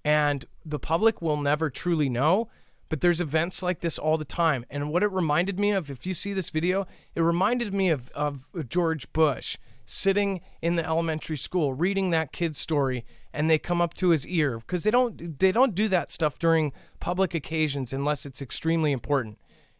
and the public will never truly know. But there's events like this all the time. And what it reminded me of, if you see this video, it reminded me of George Bush sitting in the elementary school reading that kid's story, and they come up to his ear because they don't do that stuff during public occasions unless it's extremely important.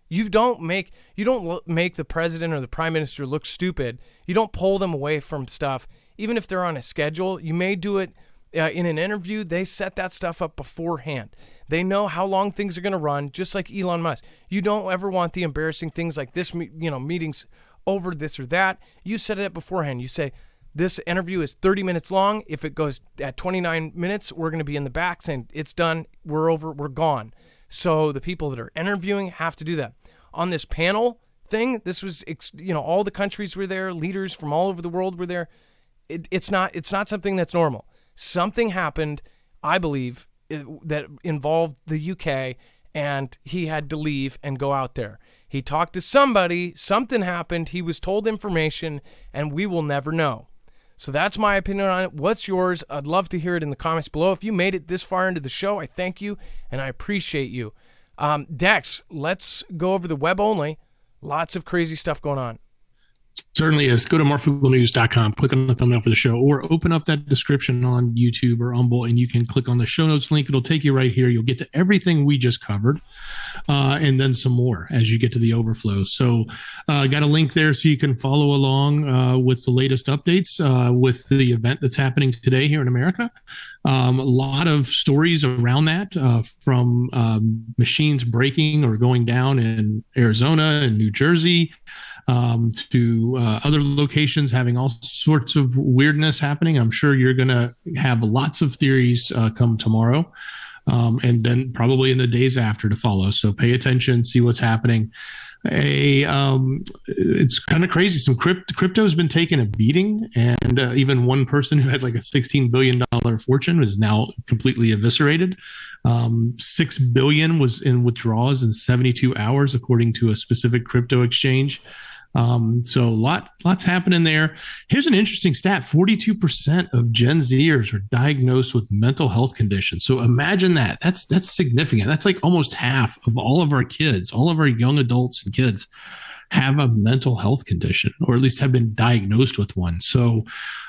You don't make the president or the prime minister look stupid. You don't pull them away from stuff, even if they're on a schedule. You may do it in an interview. They set that stuff up beforehand. They know how long things are going to run, just like Elon Musk. You don't ever want the embarrassing things like this, meetings over this or that. You set it up beforehand. You say, this interview is 30 minutes long. If it goes at 29 minutes, we're going to be in the back saying, it's done, we're over, we're gone. So the people that are interviewing have to do that. On this panel thing, this was, all the countries were there, leaders from all over the world were there. It's not something that's normal. Something happened, I believe, that involved the UK, and he had to leave and go out there. He talked to somebody, something happened, he was told information, and we will never know. So that's my opinion on it. What's yours? I'd love to hear it in the comments below. If you made it this far into the show, I thank you, and I appreciate you. Dex, let's go over the web only. Lots of crazy stuff going on. Certainly is. Go to marfooglenews.com, click on the thumbnail for the show, or open up that description on YouTube or Humble, and you can click on the show notes link. It'll take you right here. You'll get to everything we just covered, and then some more as you get to the overflow. So got a link there so you can follow along with the latest updates with the event that's happening today here in America. A lot of stories around that, from machines breaking or going down in Arizona and New Jersey, to other locations having all sorts of weirdness happening. I'm sure you're going to have lots of theories come tomorrow, and then probably in the days after to follow. So pay attention, see what's happening. It's kind of crazy. Some crypto has been taking a beating, and even one person who had like a $16 billion fortune is now completely eviscerated. 6 billion was in withdrawals in 72 hours, according to a specific crypto exchange. So lots happening there. Here's an interesting stat. 42% of Gen Zers are diagnosed with mental health conditions. So imagine that. That's significant. That's like almost half of all of our kids, all of our young adults and kids have a mental health condition, or at least have been diagnosed with one. So,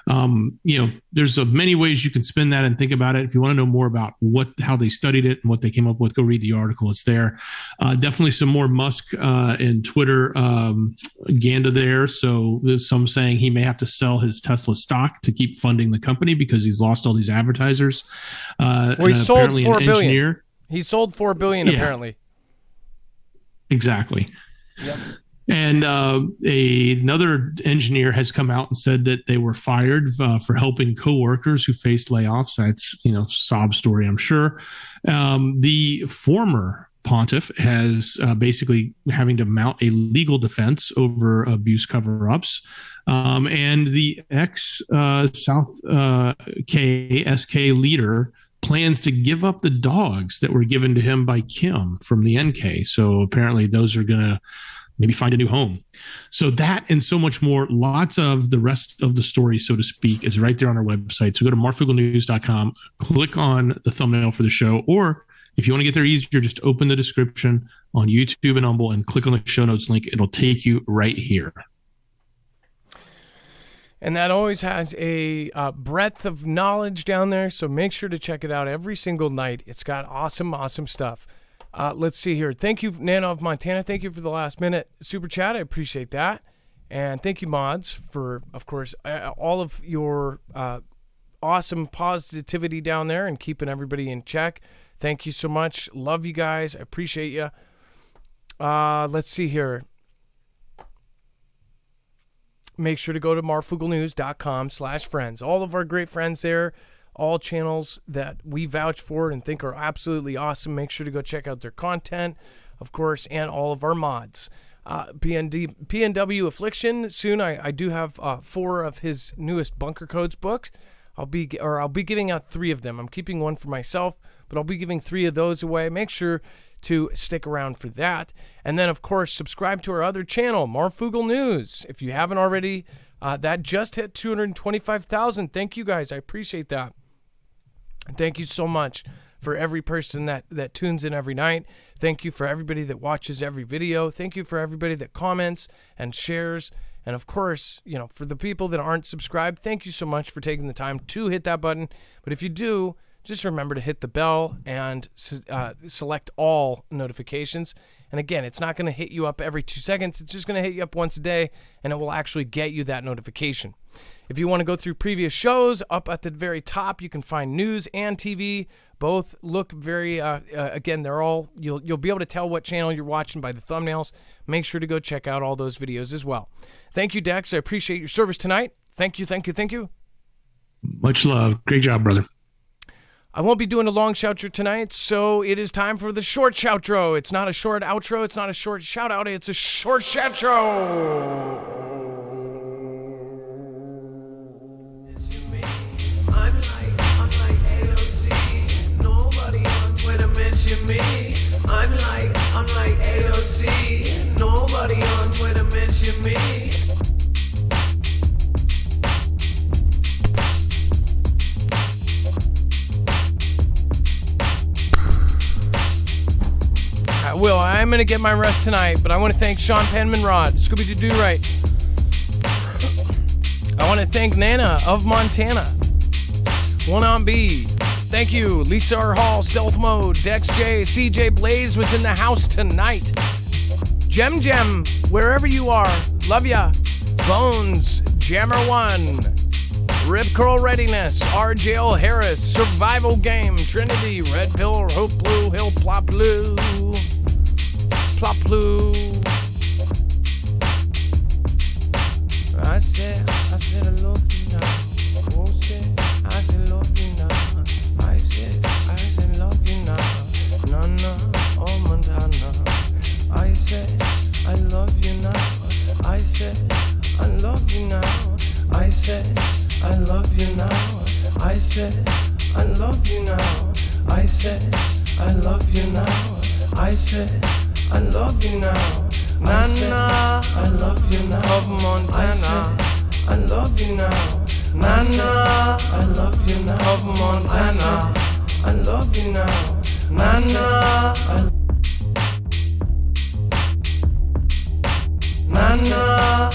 there's many ways you can spin that and think about it. If you want to know more about how they studied it and what they came up with, go read the article. It's there. Definitely some more Musk and Twitter ganda there. So there's some saying he may have to sell his Tesla stock to keep funding the company because he's lost all these advertisers. He sold $4 billion. He sold $4 billion, apparently. Exactly. Yep. And another engineer has come out and said that they were fired for helping coworkers who faced layoffs. That's, sob story, I'm sure. The former pontiff has basically having to mount a legal defense over abuse cover-ups. And the ex-South SK leader plans to give up the dogs that were given to him by Kim from the NK. So apparently those are going to maybe find a new home. So that and so much more, lots of the rest of the story, so to speak, is right there on our website. So go to marfoogle.news.com, click on the thumbnail for the show, or if you want to get there easier, just open the description on YouTube and Humble and click on the show notes link. It'll take you right here. And that always has a breadth of knowledge down there, so make sure to check it out every single night. It's got awesome, awesome stuff. Let's see here. Thank you, Nana of Montana. Thank you for the last minute super chat. I appreciate that. And thank you, mods, for, of course, all of your awesome positivity down there and keeping everybody in check. Thank you so much. Love you guys. I appreciate you. Let's see here. Make sure to go to marfooglenews.com/friends. All of our great friends there, all channels that we vouch for and think are absolutely awesome. Make sure to go check out their content, of course, and all of our mods. PNW Affliction. Soon I do have 4 of his newest Bunker Codes books. I'll be giving out 3 of them. I'm keeping one for myself, but I'll be giving 3 of those away. Make sure to stick around for that. And then, of course, subscribe to our other channel, Marfoogle News. If you haven't already, that just hit 225,000. Thank you, guys. I appreciate that. And thank you so much for every person that tunes in every night. Thank you for everybody that watches every video. Thank you for everybody that comments and shares. And, of course, for the people that aren't subscribed, thank you so much for taking the time to hit that button. But if you do, just remember to hit the bell and select all notifications. And again, it's not going to hit you up every 2 seconds. It's just going to hit you up once a day, and it will actually get you that notification. If you want to go through previous shows, up at the very top, you can find news and TV. Both look very, again, they're all, you'll be able to tell what channel you're watching by the thumbnails. Make sure to go check out all those videos as well. Thank you, Dex. I appreciate your service tonight. Thank you, thank you, thank you. Much love. Great job, brother. I won't be doing a long shoutro tonight, so it is time for the short shoutro. It's not a short outro. It's not a short shout out. It's a short shoutro. I'm like AOC. Nobody on Twitter mention me. I'm like AOC. Nobody on Twitter mention me. I'm going to get my rest tonight, but I want to thank Sean Penman-Rod, Scooby-Doo-Right. I want to thank Nana of Montana. One on B. Thank you. Lisa R. Hall, Stealth Mode, Dex J, CJ Blaze was in the house tonight. Gem, wherever you are, love ya. Bones, Jammer1, Rip Curl Readiness, RJL Harris, Survival Game, Trinity, Red Pill, Hope Blue, Hill Plop Blue. Plop blue. I said I love you now. Oh, said I love you now. I said love you now. Nana, oh Montana. I said I love you now. I said I love you now. I said I love you now. I said I love you now. I said I love you now. I said I love you now. Nana, I love you now. Of Montana. I love you now. Nana, I love you now. Of Montana. I love you now. Nana, Nana.